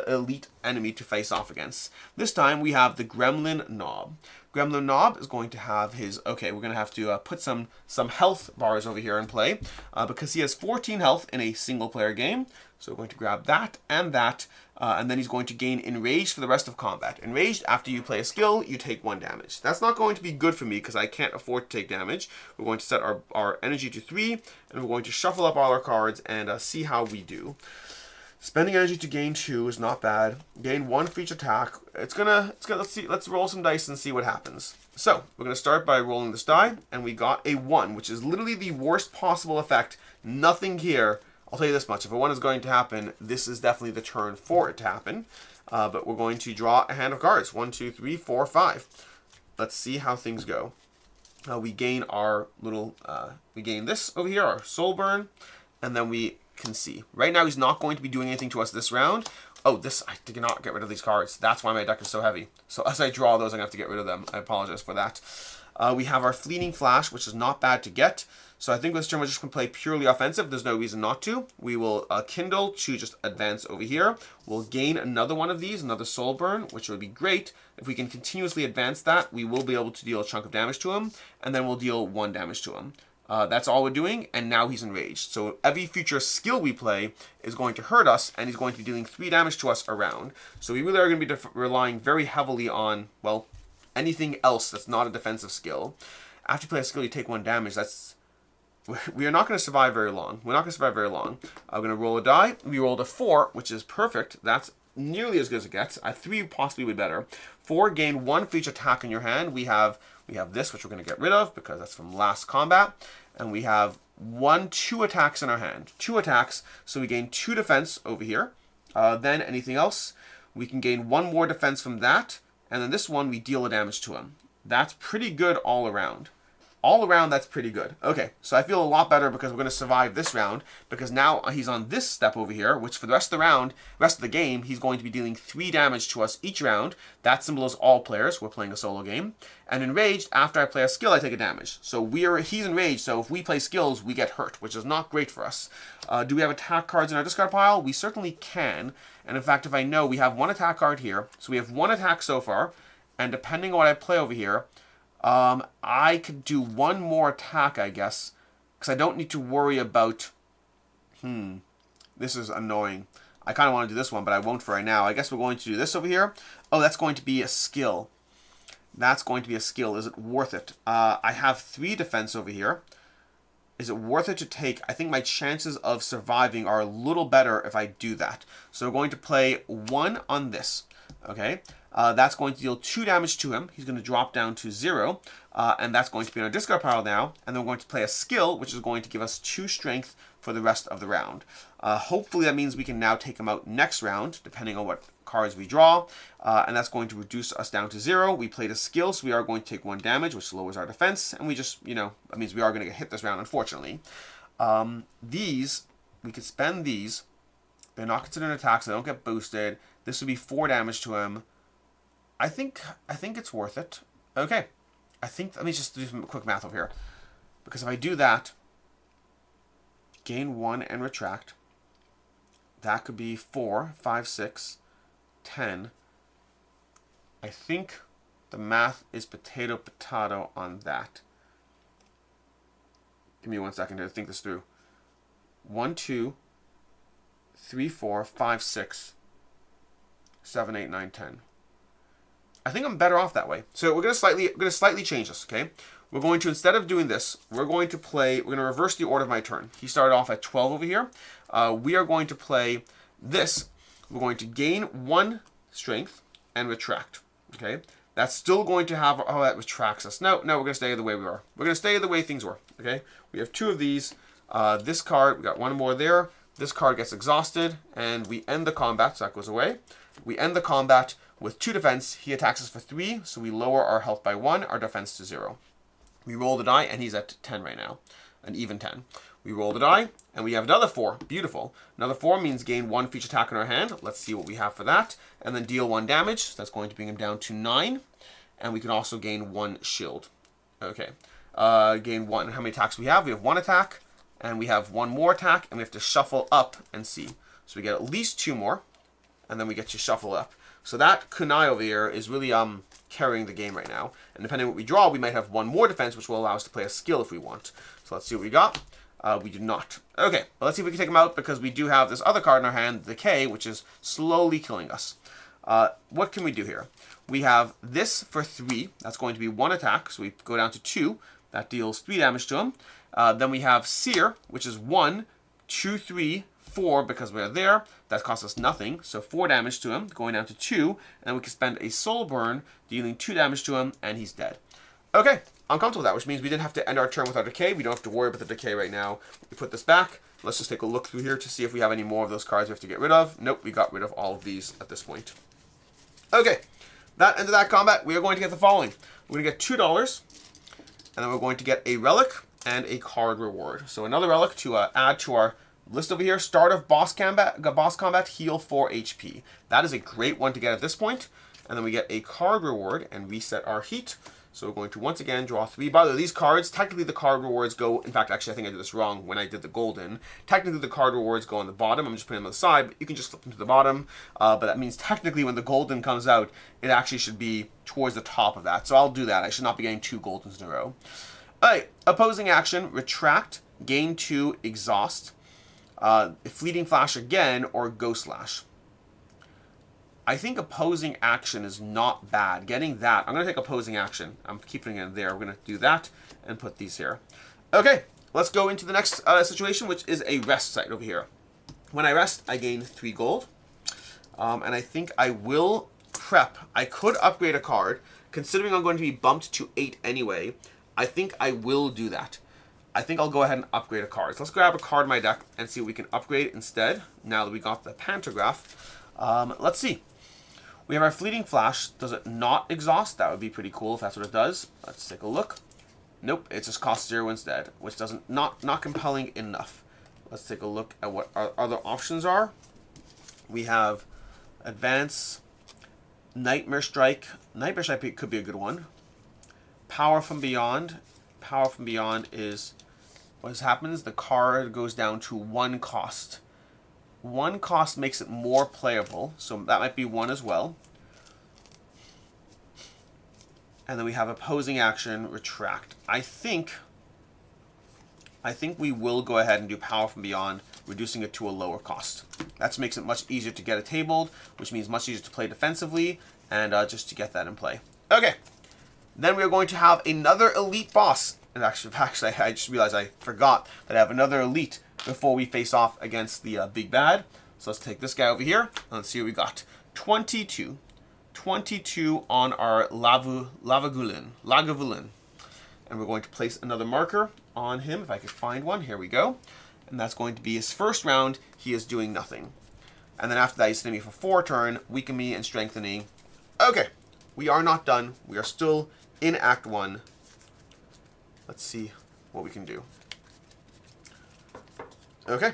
elite enemy to face off against. This time we have the Gremlin Knob. Gremlin Knob is going to have his, okay, we're going to have to put some health bars over here in play because he has 14 health in a single player game. So we're going to grab that, and then he's going to gain Enraged for the rest of combat. Enraged, after you play a skill, you take 1 damage. That's not going to be good for me because I can't afford to take damage. We're going to set our energy to 3, and we're going to shuffle up all our cards and see how we do. Spending energy to gain 2 is not bad. Gain 1 for each attack. Let's roll some dice and see what happens. So, we're gonna start by rolling this die, and we got a 1, which is literally the worst possible effect. Nothing here. I'll tell you this much, if a 1 is going to happen, this is definitely the turn for it to happen. But we're going to draw a hand of cards. 1, 2, 3, 4, 5. Let's see how things go. We gain our little, we gain this over here, our Soul Burn, and then we can see. Right now, he's not going to be doing anything to us this round. Oh, I did not get rid of these cards. That's why my deck is so heavy. So as I draw those, I'm going to have to get rid of them. I apologize for that. We have our Fleeting Flash, which is not bad to get. So I think this turn we're just going to play purely offensive. There's no reason not to. We will Kindle to just advance over here. We'll gain another one of these, another Soul Burn, which would be great. If we can continuously advance that, we will be able to deal a chunk of damage to him, and then we'll deal 1 damage to him. That's all we're doing, and now he's enraged. So every future skill we play is going to hurt us, and he's going to be dealing 3 damage to us around. So we really are going to be relying very heavily on, well, anything else that's not a defensive skill. After you play a skill, you take 1 damage. That's we are not going to survive very long. We're not going to survive very long. I'm going to roll a die. We rolled a 4, which is perfect. That's nearly as good as it gets. A 3 possibly would be better. 4, gain 1 for each attack in your hand. We have this, which we're going to get rid of because that's from last combat. And we have 2 attacks in our hand. 2 attacks, so we gain 2 defense over here. Then anything else, we can gain 1 more defense from that. And then this one, we deal a damage to him. That's pretty good all around. All around, that's pretty good. Okay, so I feel a lot better because we're going to survive this round, because now he's on this step over here, which for the rest of the round, rest of the game, he's going to be dealing 3 damage to us each round. That symbol is all players. We're playing a solo game. And enraged, after I play a skill, I take a damage. So he's enraged, so if we play skills, we get hurt, which is not great for us. Do we have attack cards in our discard pile? We certainly can. And in fact, if I know, we have 1 attack card here. So we have 1 attack so far. And depending on what I play over here, I could do 1 more attack, I guess, because I don't need to worry about, this is annoying. I kind of want to do this one, but I won't for right now. I guess we're going to do this over here. Oh, that's going to be a skill. That's going to be a skill. Is it worth it? I have 3 defense over here. Is it worth it to take? I think my chances of surviving are a little better if I do that. So we're going to play 1 on this, okay? That's going to deal 2 damage to him. He's going to drop down to 0. And that's going to be in our discard pile now. And then we're going to play a skill, which is going to give us 2 strength for the rest of the round. Hopefully that means we can now take him out next round, depending on what cards we draw. And that's going to reduce us down to 0. We played a skill, so we are going to take 1 damage, which lowers our defense. And we just, that means we are going to get hit this round, unfortunately. These, we could spend these. They're not considered attacks, so they don't get boosted. This would be 4 damage to him. I think it's worth it. Okay. Let me just do some quick math over here. Because if I do that, gain 1 and retract, that could be 4, 5, 6, 10. I think the math is potato on that. Give me 1 second to think this through. 1, 2, 3, 4, 5, 6, 7, 8, 9, 10. I think I'm better off that way. So we're going to slightly change this, okay? We're going to, instead of doing this, we're going to reverse the order of my turn. He started off at 12 over here. We are going to play this. We're going to gain 1 strength and retract, okay? That's still going to have, that retracts us. No, we're going to stay the way we are. We're going to stay the way things were, okay? We have 2 of these. This card, we got 1 more there. This card gets exhausted, and we end the combat, so that goes away. We end the combat with 2 defense. He attacks us for 3, so we lower our health by 1, our defense to 0. We roll the die, and he's at 10 right now, an even 10. We roll the die, and we have another 4. Beautiful. Another 4 means gain 1 for each attack in our hand. Let's see what we have for that. And then deal 1 damage. That's going to bring him down to 9. And we can also gain 1 shield. Okay. Gain 1. How many attacks we have? We have 1 attack, and we have 1 more attack, and we have to shuffle up and see. So we get at least 2 more, and then we get to shuffle up. So that kunai over here is really carrying the game right now. And depending on what we draw, we might have 1 more defense, which will allow us to play a skill if we want. So let's see what we got. We do not. Okay, well, let's see if we can take him out, because we do have this other card in our hand, the Decay, which is slowly killing us. What can we do here? We have this for 3. That's going to be 1 attack, so we go down to 2. That deals 3 damage to him. Then we have Seer, which is 1, 2, 3, 4, because we're there. That costs us nothing, so 4 damage to him, going down to 2. And then we can spend a Soul Burn, dealing 2 damage to him, and he's dead. Okay, I'm comfortable with that, which means we didn't have to end our turn with our Decay. We don't have to worry about the Decay right now. We put this back. Let's just take a look through here to see if we have any more of those cards we have to get rid of. Nope, we got rid of all of these at this point. Okay, that ended that combat. We are going to get the following. We're going to get $2, and then we're going to get a relic and a card reward. So another relic to add to our list over here. Start of boss combat, heal 4 HP. That is a great one to get at this point. And then we get a card reward and reset our heat. So we're going to once again draw 3. By the way, these cards, technically the card rewards go, in fact, actually I think I did this wrong when I did the golden. Technically the card rewards go on the bottom. I'm just putting them on the side, but you can just flip them to the bottom. But that means technically when the golden comes out, it actually should be towards the top of that. So I'll do that. I should not be getting 2 goldens in a row. Alright, opposing action, retract, gain 2, exhaust, fleeting flash again, or ghost slash. I think opposing action is not bad. Getting that, I'm going to take opposing action. I'm keeping it in there. We're going to do that and put these here. Okay, let's go into the next situation, which is a rest site over here. When I rest, I gain 3 gold. And I think I will prep. I could upgrade a card. Considering I'm going to be bumped to 8 anyway, I think I will do that. I think I'll go ahead and upgrade a card. So let's grab a card in my deck and see what we can upgrade instead, now that we got the Pantograph. Let's see. We have our Fleeting Flash. Does it not exhaust? That would be pretty cool if that's what it does. Let's take a look. Nope, it just costs 0 instead, which doesn't not compelling enough. Let's take a look at what our other options are. We have Advance, Nightmare Strike. Nightmare Strike could be a good one. Power from Beyond. Power from Beyond is what happens. The card goes down to 1 cost. 1 cost makes it more playable, so that might be 1 as well. And then we have Opposing Action, Retract. I think we will go ahead and do Power from Beyond, reducing it to a lower cost. That makes it much easier to get it tabled, which means much easier to play defensively, and just to get that in play. Okay, then we are going to have another elite boss. And actually, I just realized I forgot that I have another elite before we face off against the big bad. So let's take this guy over here, and let's see what we got. 22. 22 on our Lagavulin. And we're going to place another marker on him, if I could find one. Here we go. And that's going to be his first round. He is doing nothing. And then after that, he's hitting me for 4 turn, weaken me and strengthening. Okay, we are not done. We are still in Act 1. Let's see what we can do. Okay,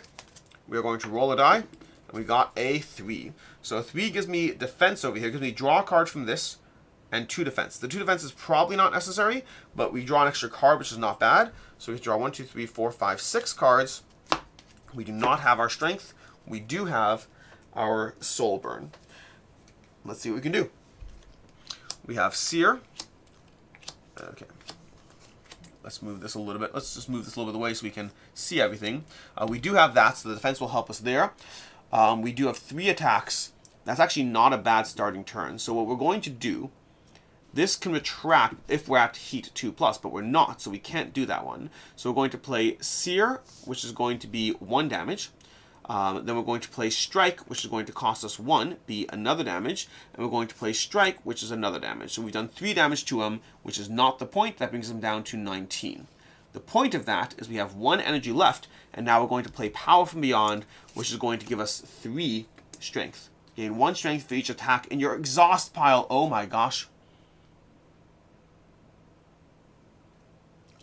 we are going to roll a die, and we got a 3. So a 3 gives me defense over here. It gives me draw a card from this, and 2 defense. The 2 defense is probably not necessary, but we draw an extra card, which is not bad. So we draw 1, 2, 3, 4, 5, 6 cards. We do not have our strength. We do have our soul burn. Let's see what we can do. We have Seer. Okay. Let's move this a little bit. Let's just move this a little bit away so we can see everything. We do have that, so the defense will help us there. We do have 3 attacks. That's actually not a bad starting turn. So what we're going to do, this can retract if we're at Heat 2+, but we're not, so we can't do that one. So we're going to play Seer, which is going to be 1 damage. Then we're going to play Strike, which is going to cost us 1, be another damage. And we're going to play Strike, which is another damage. So we've done 3 damage to him, which is not the point. That brings him down to 19. The point of that is we have 1 energy left, and now we're going to play Power from Beyond, which is going to give us 3 strength. Gain 1 strength for each attack in your exhaust pile. Oh my gosh.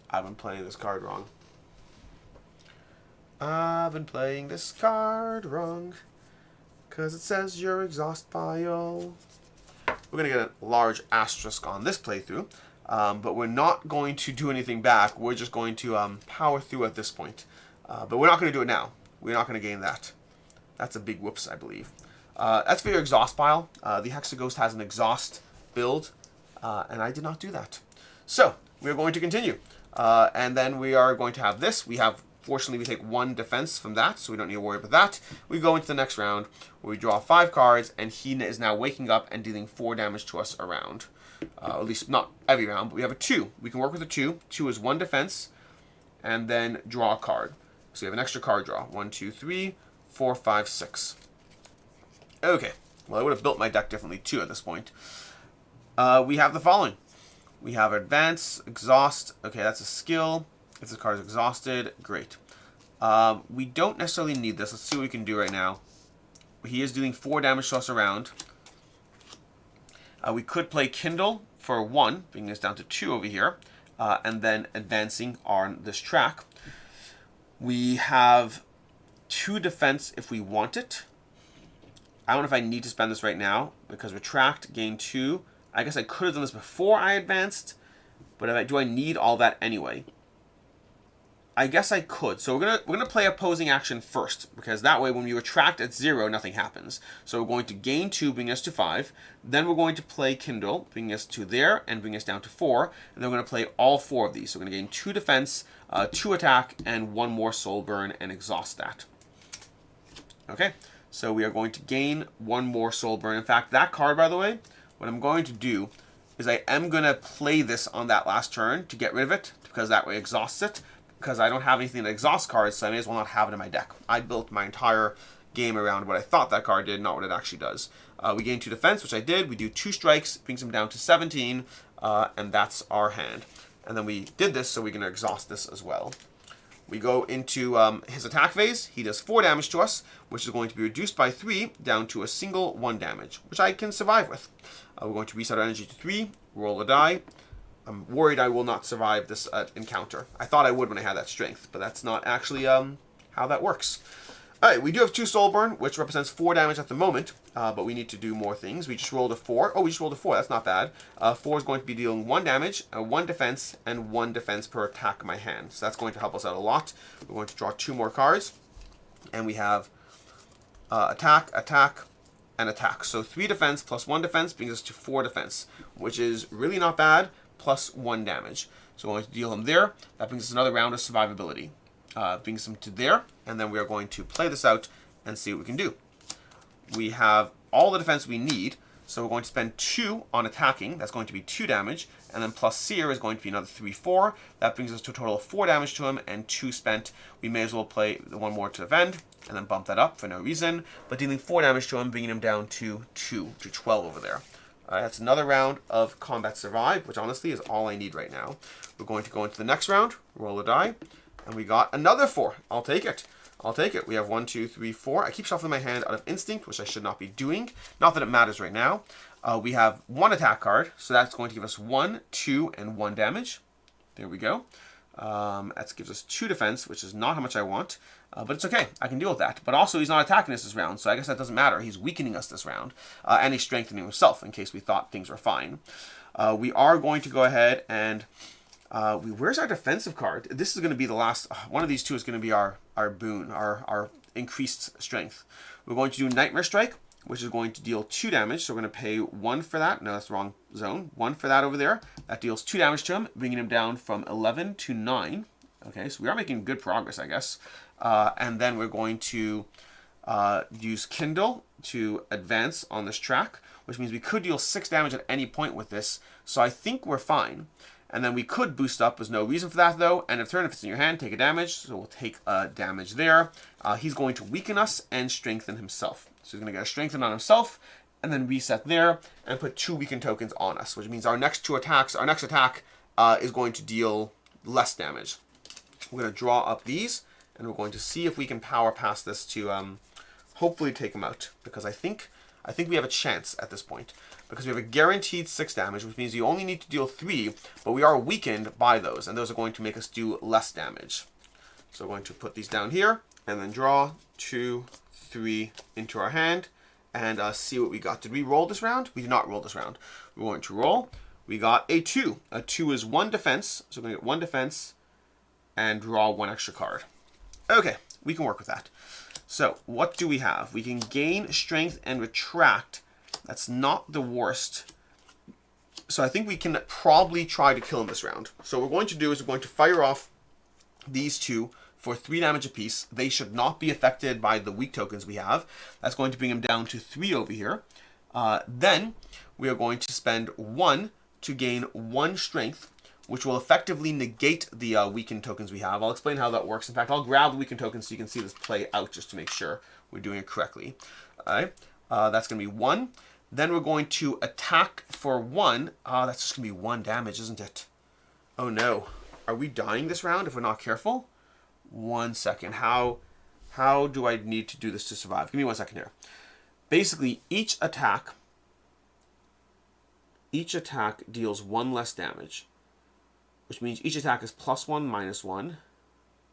I've been playing this card wrong. I've been playing this card wrong, because it says your exhaust pile. We're going to get a large asterisk on this playthrough, but we're not going to do anything back. We're just going to power through at this point. But we're not going to do it now. We're not going to gain that. That's a big whoops, I believe. That's for your exhaust pile. The Hexaghost has an exhaust build, and I did not do that. So, we're going to continue. And then we are going to have this. Fortunately, we take 1 defense from that, so we don't need to worry about that. We go into the next round, where we draw 5 cards, and he is now waking up and dealing 4 damage to us a round. At least not every round, but we have a 2. We can work with a 2. 2 is 1 defense, and then draw a card. So we have an extra card draw. 1, 2, 3, 4, 5, 6. Okay. Well, I would have built my deck differently, too, at this point. We have the following. We have Advance, Exhaust. Okay, that's a skill. If this card is exhausted, great. We don't necessarily need this. Let's see what we can do right now. He is doing 4 damage to us around. We could play Kindle for 1, bringing us down to 2 over here, and then advancing on this track. We have 2 defense if we want it. I don't know if I need to spend this right now, because Retract, gain 2. I guess I could have done this before I advanced, but do I need all that anyway? I guess I could. So we're gonna play Opposing Action first, because that way when we retract at 0, nothing happens. So we're going to gain 2, bring us to 5. Then we're going to play Kindle, bring us to there, and bring us down to 4. And then we're going to play all 4 of these. So we're going to gain 2 defense, 2 attack, and 1 more soul burn, and exhaust that. Okay, so we are going to gain 1 more soul burn. In fact, that card, by the way, what I'm going to do is I am going to play this on that last turn to get rid of it, because that way it exhausts it. because I don't have anything that exhausts cards, so I may as well not have it in my deck. I built my entire game around what I thought that card did, not what it actually does. We gain 2 defense, which I did. We do 2 strikes, brings him down to 17, and that's our hand. And then we did this so we can exhaust this as well. We go into his attack phase. He does 4 damage to us, which is going to be reduced by 3 down to a single 1 damage, which I can survive with. We're going to reset our energy to 3, roll a die. I'm worried I will not survive this encounter. I thought I would when I had that strength, but that's not actually how that works. Alright, we do have 2 Soulburn, which represents 4 damage at the moment, but we need to do more things. We just rolled a 4. Oh, we just rolled a 4. That's not bad. 4 is going to be dealing 1 damage, 1 defense, and 1 defense per attack in my hand. So that's going to help us out a lot. We're going to draw 2 more cards, and we have attack, attack, and attack. So 3 defense plus 1 defense brings us to 4 defense, which is really not bad, plus 1 damage. So we're going to deal him there. That brings us another round of survivability. Brings him to there, and then we are going to play this out and see what we can do. We have all the defense we need, so we're going to spend 2 on attacking. That's going to be 2 damage, and then plus Seer is going to be another 3, 4. That brings us to a total of 4 damage to him, and 2 spent. We may as well play the 1 more to defend, and then bump that up for no reason, but dealing 4 damage to him, bringing him down to 2 to 12 over there. That's another round of combat survive, which honestly is all I need right now. We're going to go into the next round, roll a die. And we got another 4. I'll take it. I'll take it. We have 1, 2, 3, 4. I keep shuffling my hand out of instinct, which I should not be doing. Not that it matters right now. We have 1 attack card, so that's going to give us 1, 2, and 1 damage. There we go. That gives us 2 defense, which is not how much I want. But it's okay. I can deal with that. But also, he's not attacking us this round, so I guess that doesn't matter. He's weakening us this round. And he's strengthening himself, in case we thought things were fine. We are going to go ahead and... where's our defensive card? This is going to be the last. One of these 2 is going to be our boon, our increased strength. We're going to do Nightmare Strike, which is going to deal 2 damage. So we're going to pay 1 for that. No, that's the wrong zone. 1 for that over there. That deals 2 damage to him, bringing him down from 11 to 9. Okay, so we are making good progress, I guess. And then we're going to use Kindle to advance on this track, which means we could deal 6 damage at any point with this. So I think we're fine. And then we could boost up. There's no reason for that, though. End of turn, if it's in your hand, take a damage. So we'll take damage there. He's going to weaken us and strengthen himself. So he's going to get a strengthen on himself, and then reset there, and put 2 weakened tokens on us, which means our next 2 attacks, our next attack is going to deal less damage. We're going to draw up these, and we're going to see if we can power past this to hopefully take him out, because I think we have a chance at this point. Because we have a guaranteed 6 damage, which means you only need to deal 3, but we are weakened by those, and those are going to make us do less damage. So we're going to put these down here, and then draw 2, 3 into our hand, and see what we got. Did we roll this round? We did not roll this round. We're going to roll. We got a 2. A 2 is 1 defense, so we're going to get 1 defense, and draw 1 extra card. Okay, we can work with that. So, what do we have? We can gain strength and retract. That's not the worst. So I think we can probably try to kill him this round. So what we're going to do is we're going to fire off these 2 for 3 damage apiece. They should not be affected by the weak tokens we have. That's going to bring him down to 3 over here. Then we are going to spend 1 to gain 1 strength, which will effectively negate the weakened tokens we have. I'll explain how that works. In fact, I'll grab the weakened tokens so you can see this play out just to make sure we're doing it correctly. All right, that's going to be 1. Then we're going to attack for 1. That's just going to be 1 damage, isn't it? Oh no. Are we dying this round if we're not careful? 1 second. How do I need to do this to survive? Give me 1 second here. Basically, each attack deals 1 less damage, which means each attack is +1, -1.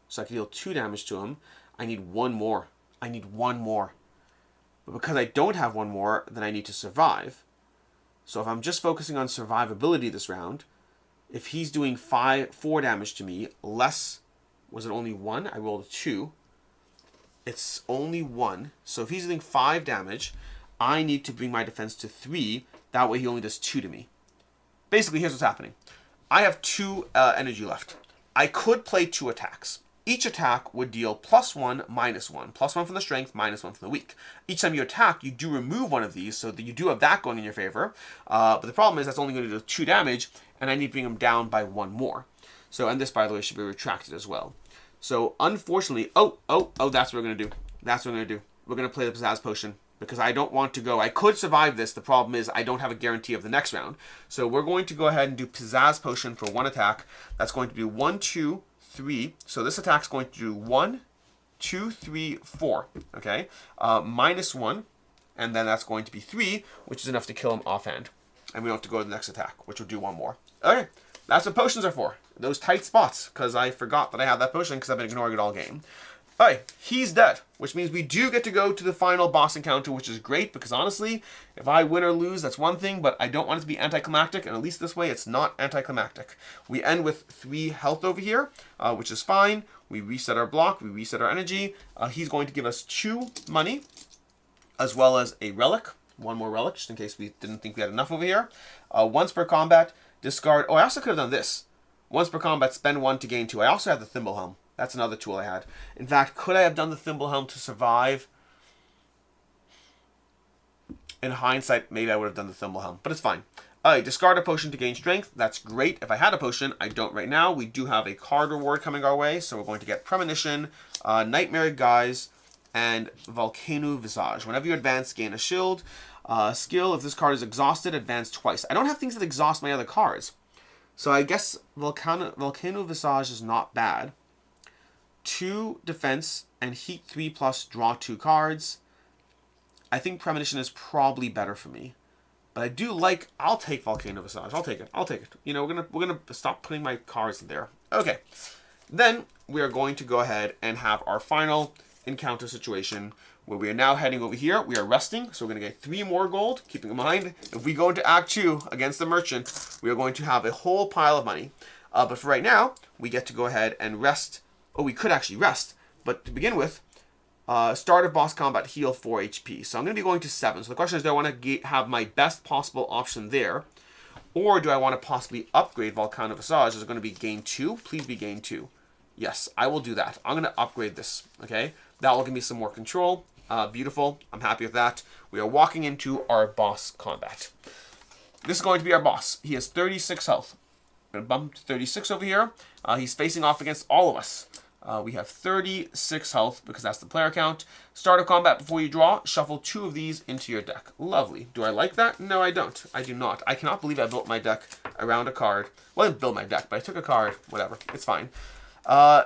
So I can deal 2 damage to him. I need 1 more. I need 1 more. But because I don't have 1 more, then I need to survive. So if I'm just focusing on survivability this round, if he's doing 4 damage to me, less, was it only 1? I rolled a 2. It's only 1. So if he's doing 5 damage, I need to bring my defense to 3. That way he only does 2 to me. Basically, here's what's happening. I have 2 energy left. I could play 2 attacks. Each attack would deal +1, -1. +1 from the strength, -1 from the weak. Each time you attack, you do remove one of these, so that you do have that going in your favor. But the problem is that's only going to do 2 damage, and I need to bring him down by 1 more. So, and this, by the way, should be retracted as well. So, unfortunately, that's what we're going to do. That's what we're going to do. We're going to play the Pizzazz Potion because I don't want to go. I could survive this. The problem is I don't have a guarantee of the next round. So, we're going to go ahead and do Pizzazz Potion for one attack. That's going to do 1, 2, 3. So, this attack's going to do 1, 2, 3, 4. Okay? -1. And then that's going to be 3, which is enough to kill him offhand. And we don't have to go to the next attack, which will do 1 more. Okay, that's what potions are for. Those tight spots, because I forgot that I had that potion because I've been ignoring it all game. Alright, he's dead, which means we do get to go to the final boss encounter, which is great, because honestly, if I win or lose, that's one thing, but I don't want it to be anticlimactic, and at least this way, it's not anticlimactic. We end with 3 health over here, which is fine. We reset our block, we reset our energy. He's going to give us 2 money, as well as a relic. 1 more relic, just in case we didn't think we had enough over here. Once per combat, discard... Oh, I also could have done this. Once per combat, spend 1 to gain 2. I also have the Thimble Helm. That's another tool I had. In fact, could I have done the Thimble Helm to survive? In hindsight, maybe I would have done the Thimble Helm, but it's fine. Alright, discard a potion to gain strength. That's great. If I had a potion, I don't right now. We do have a card reward coming our way, so we're going to get Premonition, Nightmare Guise, and Volcano Visage. Whenever you advance, gain a shield. Skill, if this card is exhausted, advance twice. I don't have things that exhaust my other cards. So I guess Volcano Visage is not bad. 2 defense and heat 3+, draw 2 cards. I think Premonition is probably better for me. But I do like, I'll take Volcano Visage. I'll take it. I'll take it. You know, we're gonna stop putting my cards in there. Okay. Then we are going to go ahead and have our final encounter situation where we are now heading over here. We are resting, so we're going to get 3 more gold. Keeping in mind, if we go into Act 2 against the merchant, we are going to have a whole pile of money. But for right now, we get to go ahead and rest. Oh, we could actually rest. But to begin with, start of boss combat, heal 4 HP. So I'm going to be going to 7. So the question is, do I want to have my best possible option there? Or do I want to possibly upgrade Volcano Visage? Is it going to be gain 2? Please be gain 2. Yes, I will do that. I'm going to upgrade this, okay? That will give me some more control. Beautiful. I'm happy with that. We are walking into our boss combat. This is going to be our boss. He has 36 health. I'm going to bump to 36 over here. He's facing off against all of us. We have 36 health because that's the player count. Start of combat before you draw. Shuffle 2 of these into your deck. Lovely. Do I like that? No, I don't. I do not. I cannot believe I built my deck around a card. Well, I didn't build my deck, but I took a card. Whatever. It's fine.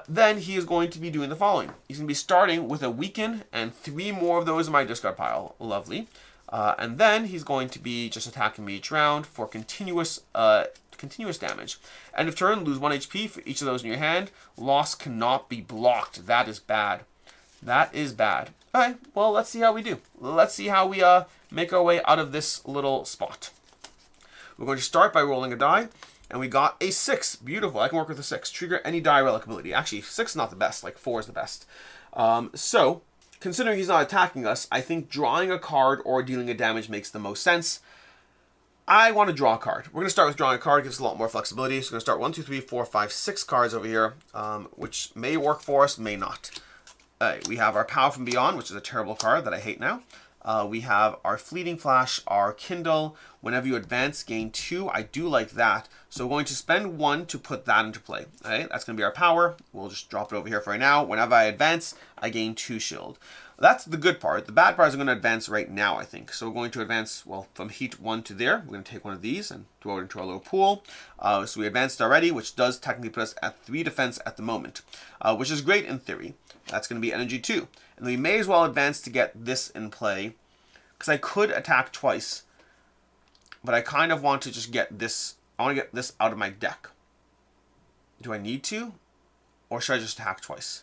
Then he is going to be doing the following. He's going to be starting with a weaken and 3 more of those in my discard pile. Lovely. And then he's going to be just attacking me each round for continuous damage. End of turn, lose 1 HP for each of those in your hand. Loss cannot be blocked. That is bad. That is bad. Alright, well, let's see how we do. Let's see how we make our way out of this little spot. We're going to start by rolling a die. And we got a 6. Beautiful. I can work with a 6. Trigger any die relic ability. Actually, 6 is not the best. Like 4 is the best. So, considering he's not attacking us, I think drawing a card or dealing a damage makes the most sense. I want to draw a card. We're going to start with drawing a card. It gives us a lot more flexibility. So we're going to start 1, 2, 3, 4, 5, 6 cards over here, which may work for us, may not. We have our Power from Beyond, which is a terrible card that I hate now. We have our Fleeting Flash, our Kindle. Whenever you advance, gain 2. I do like that. So we're going to spend 1 to put that into play. Okay, that's going to be our power. We'll just drop it over here for right now. Whenever I advance, I gain 2 shield. That's the good part. The bad part is I'm going to advance right now, I think. So we're going to advance, well, from heat 1 to there. We're going to take one of these and throw it into our little pool. So we advanced already, which does technically put us at 3 defense at the moment, which is great in theory. That's going to be energy 2. And we may as well advance to get this in play, because I could attack twice, but I kind of want to just get this. I want to get this out of my deck. Do I need to? Or should I just attack twice?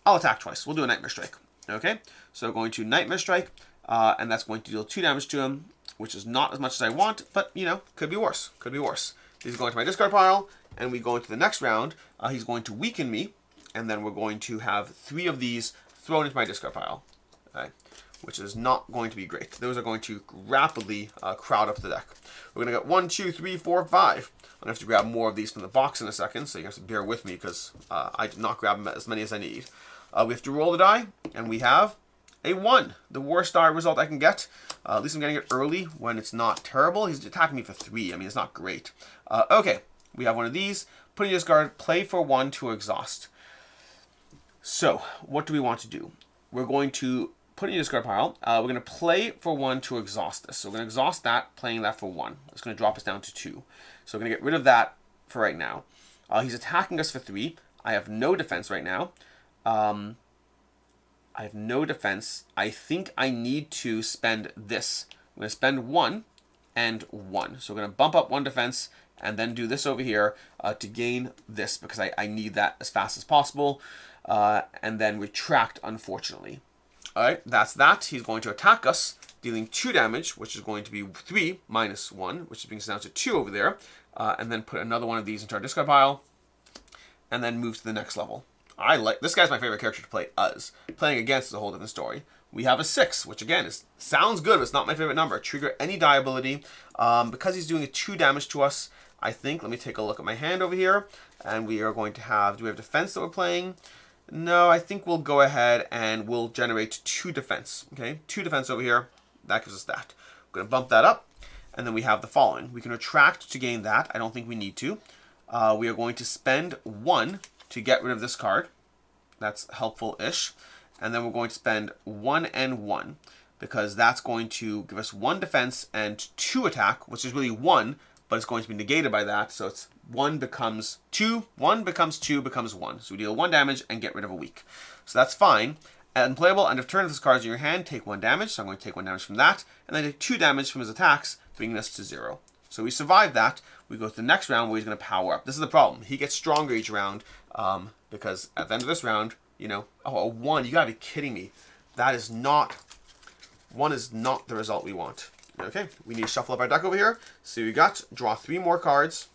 I'll attack twice. We'll do a Nightmare Strike. Okay? So going to Nightmare Strike, and that's going to deal 2 damage to him, which is not as much as I want, but, you know, could be worse. Could be worse. He's going to my discard pile, and we go into the next round. He's going to weaken me, and then we're going to have 3 of these thrown into my discard pile. Okay? Which is not going to be great. Those are going to rapidly crowd up the deck. We're going to get 1, 2, 3, 4, 5. I'm going to have to grab more of these from the box in a second, so you have to bear with me because I did not grab as many as I need. We have to roll the die, and we have a 1. The worst die result I can get. At least I'm getting it early when it's not terrible. He's attacking me for 3. I mean, it's not great. Okay, we have one of these. Put in your discard, play for 1 to exhaust. So, what do we want to do? We're going to put in your discard pile. We're going to play for 1 to exhaust this. So we're going to exhaust that, playing that for 1. It's going to drop us down to 2. So we're going to get rid of that for right now. He's attacking us for 3. I have no defense right now. I have no defense. I think I need to spend this. I'm going to spend 1 and 1. So we're going to bump up 1 defense and then do this over here to gain this, because I need that as fast as possible. And then retract, unfortunately. Alright, that's that. He's going to attack us, dealing 2 damage, which is going to be 3 minus 1, which brings us down to 2 over there. And then put another one of these into our discard pile, and then move to the next level. I like this guy's my favorite character to play as. Playing against is a whole different story. We have a 6, which again sounds good, but it's not my favorite number. Trigger any die ability. Because he's doing a 2 damage to us, I think, let me take a look at my hand over here, and we are going to have, do we have defense that we're playing? No, I think we'll go ahead and we'll generate 2 defense. Okay, 2 defense over here. That gives us that. We're going to bump that up, and then we have the following. We can retract to gain that. I don't think we need to. We are going to spend 1 to get rid of this card. That's helpful-ish. And then we're going to spend 1 and 1, because that's going to give us 1 defense and 2 attack, which is really 1, but it's going to be negated by that. So it's 1 becomes 2, 1 becomes 2, becomes 1. So we deal 1 damage and get rid of a weak. So that's fine. Unplayable, end of turn, if this card's in your hand, take 1 damage. So I'm going to take 1 damage from that, and then take 2 damage from his attacks, bringing us to 0. So we survive that. We go to the next round where he's going to power up. This is the problem. He gets stronger each round, because at the end of this round, you know, oh, a 1, you gotta be kidding me. That is not, 1 is not the result we want. Okay, we need to shuffle up our deck over here. So we got, draw 3 more cards.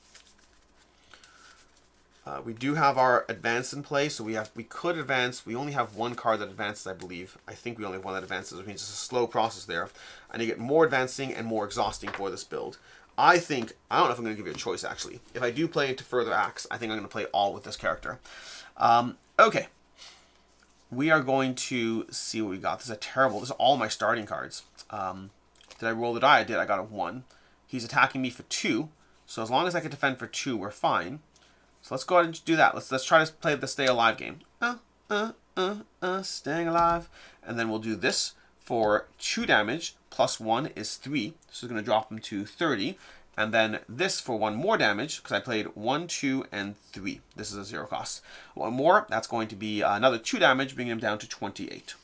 We do have our advance in play, so we could advance. We only have 1 card that advances, I believe. I think we only have 1 that advances, which means it's a slow process there. And you get more advancing and more exhausting for this build. I don't know if I'm going to give you a choice, actually. If I do play into further acts, I think I'm going to play all with this character. Okay. We are going to see what we got. This is this is all my starting cards. Did I roll the die? I did. I got a 1. He's attacking me for 2. So as long as I can defend for 2, we're fine. So let's go ahead and do that. Let's try to play the stay alive game. Staying alive. And then we'll do this for 2 damage. Plus 1 is 3. So it's going to drop him to 30. And then this for 1 more damage, because I played 1, 2, and 3. This is a 0 cost. 1 more, that's going to be another 2 damage, bringing him down to 28.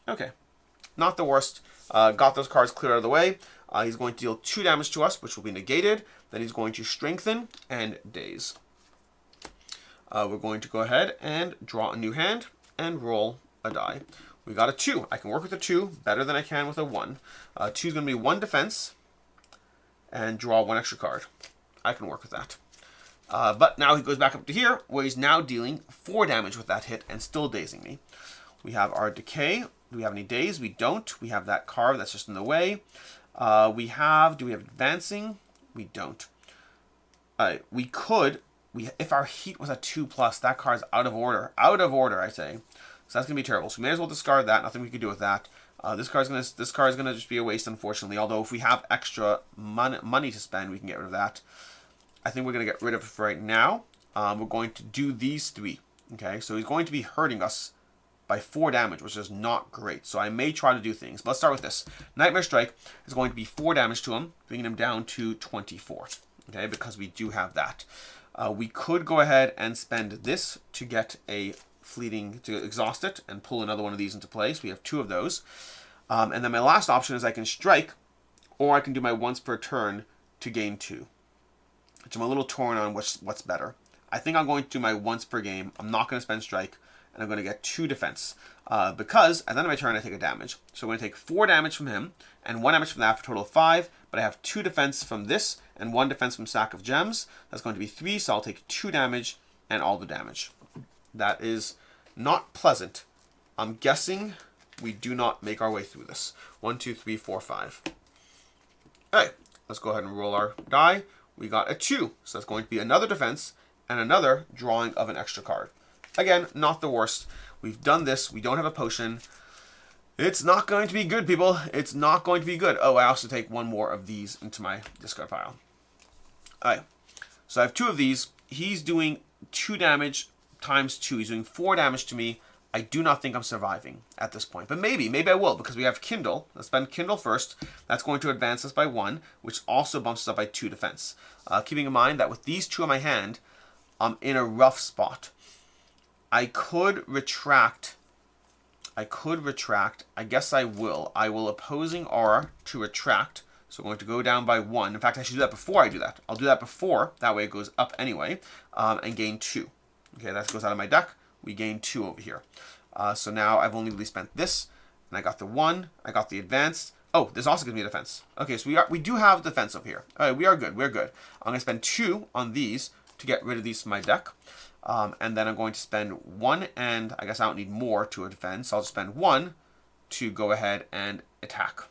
Okay. Not the worst. Got those cards cleared out of the way. He's going to deal 2 damage to us, which will be negated. Then he's going to strengthen and daze. We're going to go ahead and draw a new hand and roll a die. We got a 2. I can work with a 2 better than I can with a 1. 2 is going to be 1 defense and draw 1 extra card. I can work with that. But now he goes back up to here, where he's now dealing 4 damage with that hit and still dazing me. We have our decay. Do we have any daze? We don't. We have that card that's just in the way. Do we have advancing? We don't. We could. If our heat was a 2+, that card's out of order. Out of order, I say. So that's going to be terrible. So we may as well discard that. Nothing we can do with that. This card is gonna just be a waste, unfortunately. Although if we have extra money to spend, we can get rid of that. I think we're gonna get rid of it for right now. We're going to do these 3. Okay, so he's going to be hurting us by 4 damage, which is not great. So I may try to do things. But let's start with this. Nightmare Strike is going to be 4 damage to him, bringing him down to 24. Okay, because we do have that. We could go ahead and spend this to get a fleeting, to exhaust it and pull another one of these into place. We have 2 of those. And then my last option is I can strike, or I can do my once per turn to gain 2. Which I'm a little torn on what's better. I think I'm going to do my once per game. I'm not going to spend strike, and I'm going to get 2 defense. Because at the end of my turn, I take a damage. So I'm going to take 4 damage from him, and 1 damage from that for a total of 5. But I have 2 defense from this, and 1 defense from Sack of Gems. That's going to be 3, so I'll take 2 damage, and all the damage. That is not pleasant. I'm guessing we do not make our way through this. 1, 2, 3, 4, 5. Alright, let's go ahead and roll our die. We got a 2, so that's going to be another defense and another drawing of an extra card. Again, not the worst. We've done this. We don't have a potion. It's not going to be good, people. It's not going to be good. Oh, I also take 1 more of these into my discard pile. Alright, So I have 2 of these. He's doing 2 damage times 2. He's doing 4 damage to me. I do not think I'm surviving at this point. But maybe I will, because we have Kindle. Let's spend Kindle first. That's going to advance us by 1, which also bumps us up by 2 defense. Keeping in mind that with these 2 in my hand, I'm in a rough spot. I could retract. I guess I will. I will opposing aura to retract. So I'm going to go down by 1. In fact, I should do that before I do that. I'll do that before. That way it goes up anyway. And gain 2. Okay, that goes out of my deck. We gain 2 over here. So now I've only really spent this. And I got the 1. I got the advanced. Oh, this also gives me a defense. Okay, so we do have defense up here. All right, we are good. We're good. I'm going to spend 2 on these to get rid of these from my deck. And then I'm going to spend 1, and I guess I don't need more to a defense. So I'll just spend 1 to go ahead and attack,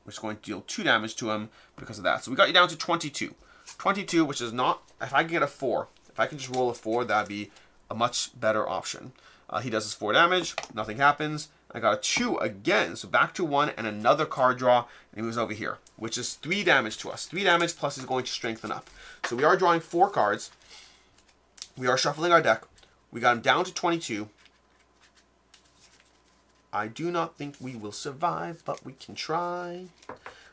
which is going to deal 2 damage to him because of that. So we got you down to 22. 22, which is not, if I can get a 4, if I can just roll a 4, that'd be a much better option. He does his 4 damage, nothing happens. I got a 2 again, so back to 1 and another card draw, and he moves over here, which is 3 damage to us. 3 damage plus he's going to strengthen up. So we are drawing 4 cards. We are shuffling our deck. We got him down to 22. I do not think we will survive, but we can try.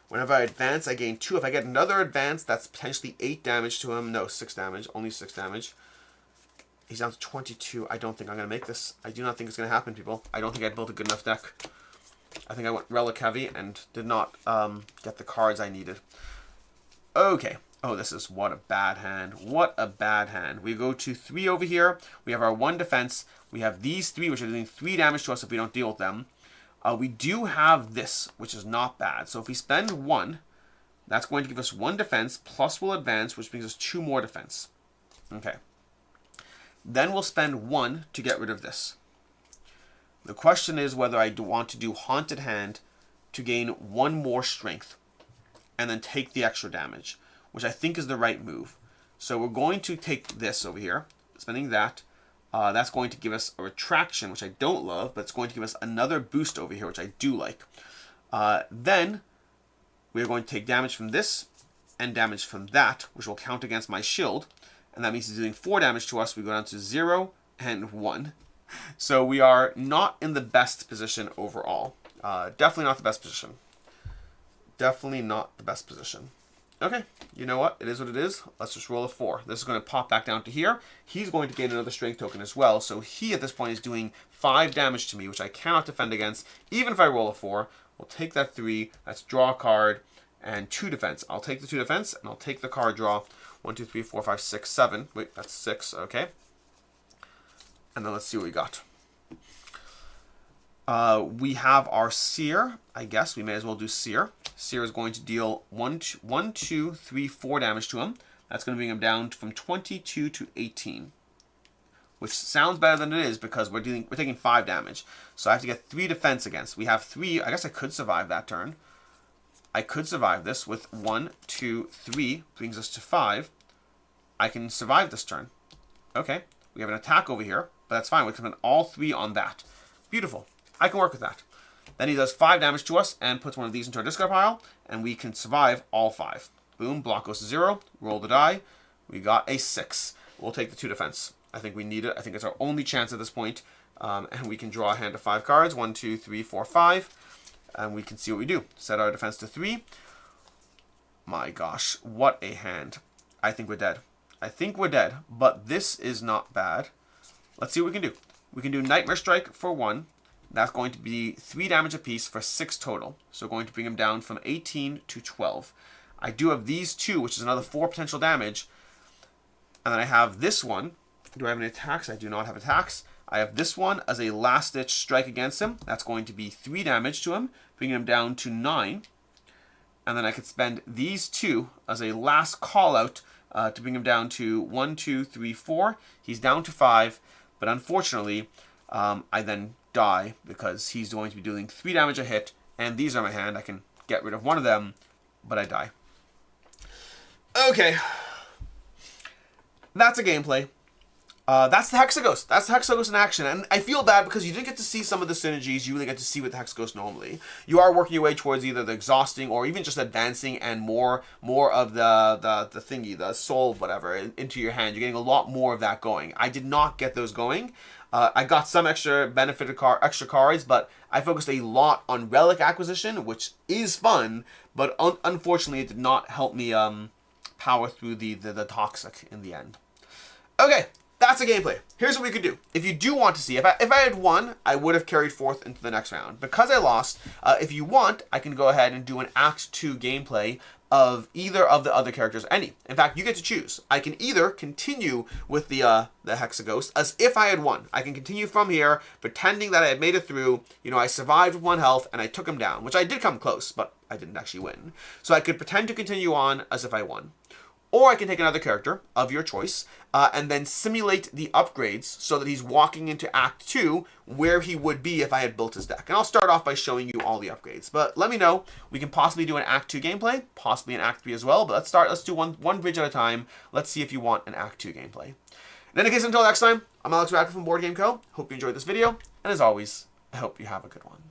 Whenever I advance, I gain 2. If I get another advance, that's potentially 8 damage to him. No, 6 damage. Only 6 damage. He's down to 22. I don't think I'm going to make this. I do not think it's going to happen, people. I don't think I built a good enough deck. I think I went relic heavy and did not get the cards I needed. Okay. Oh, this is what a bad hand. What a bad hand. We go to 3 over here. We have our 1 defense. We have these 3, which are doing 3 damage to us if we don't deal with them. We do have this, which is not bad. So if we spend 1, that's going to give us 1 defense, plus we'll advance, which brings us 2 more defense. Okay. Then we'll spend 1 to get rid of this. The question is whether I want to do Haunted Hand to gain 1 more strength and then take the extra damage, which I think is the right move. So we're going to take this over here, spending that. That's going to give us a retraction, which I don't love, but it's going to give us another boost over here, which I do like. Then we're going to take damage from this and damage from that, which will count against my shield. And that means he's doing 4 damage to us. We go down to 0 and 1. So we are not in the best position overall. Definitely not the best position. Definitely not the best position. Okay, you know what? It is what it is. Let's just roll a 4. This is going to pop back down to here. He's going to gain another strength token as well. So he, at this point, is doing 5 damage to me, which I cannot defend against. Even if I roll a 4, we'll take that 3. That's draw a card and 2 defense. I'll take the 2 defense, and I'll take the card draw. 1, 2, 3, 4, 5, 6, 7. Wait, that's 6. Okay. And then let's see what we got. We have our Seer. I guess we may as well do Seer. Seer is going to deal 1, 2, 3, 4 damage to him. That's going to bring him down from 22 to 18. Which sounds better than it is because we're taking 5 damage. So I have to get 3 defense against. We have 3. I guess I could survive that turn. I could survive this with 1, 2, 3. Brings us to 5. I can survive this turn. Okay. We have an attack over here. But that's fine. We can spend all 3 on that. Beautiful. I can work with that. Then he does 5 damage to us and puts one of these into our discard pile. And we can survive all 5. Boom. Block goes to 0. Roll the die. We got a 6. We'll take the 2 defense. I think we need it. I think it's our only chance at this point. And we can draw a hand of 5 cards. 1, 2, 3, 4, 5. And we can see what we do. Set our defense to 3. My gosh. What a hand. I think we're dead. I think we're dead. But this is not bad. Let's see what we can do. We can do Nightmare Strike for 1. That's going to be 3 damage apiece for 6 total. So going to bring him down from 18 to 12. I do have these 2, which is another 4 potential damage. And then I have this one. Do I have any attacks? I do not have attacks. I have this one as a last-ditch strike against him. That's going to be 3 damage to him, bringing him down to 9. And then I could spend these 2 as a last call-out to bring him down to 1, 2, 3, 4. He's down to 5. But unfortunately, I then die because he's going to be doing 3 damage a hit. And these are my hand. I can get rid of one of them, but I die. Okay. That's a gameplay. That's the Hexaghost. That's the Hexaghost in action. And I feel bad because you didn't get to see some of the synergies you really get to see with the Hexaghost normally. You are working your way towards either the exhausting or even just advancing and more of the thingy, the soul, whatever, into your hand. You're getting a lot more of that going. I did not get those going. I got some extra extra cards, but I focused a lot on relic acquisition, which is fun, but unfortunately it did not help me power through the toxic in the end. Okay. That's the gameplay. Here's what we could do. If you do want to see, if I had won, I would have carried forth into the next round. Because I lost, if you want, I can go ahead and do an Act 2 gameplay of either of the other characters, any. In fact, you get to choose. I can either continue with the Hexaghost as if I had won. I can continue from here, pretending that I had made it through. You know, I survived with 1 health, and I took him down, which I did come close, but I didn't actually win. So I could pretend to continue on as if I won. Or I can take another character of your choice and then simulate the upgrades so that he's walking into Act 2 where he would be if I had built his deck. And I'll start off by showing you all the upgrades. But let me know. We can possibly do an Act 2 gameplay, possibly an Act 3 as well. But let's do one bridge at a time. Let's see if you want an Act 2 gameplay. In any case, until next time, I'm Alex Radcliffe from Board Game Co. Hope you enjoyed this video. And as always, I hope you have a good one.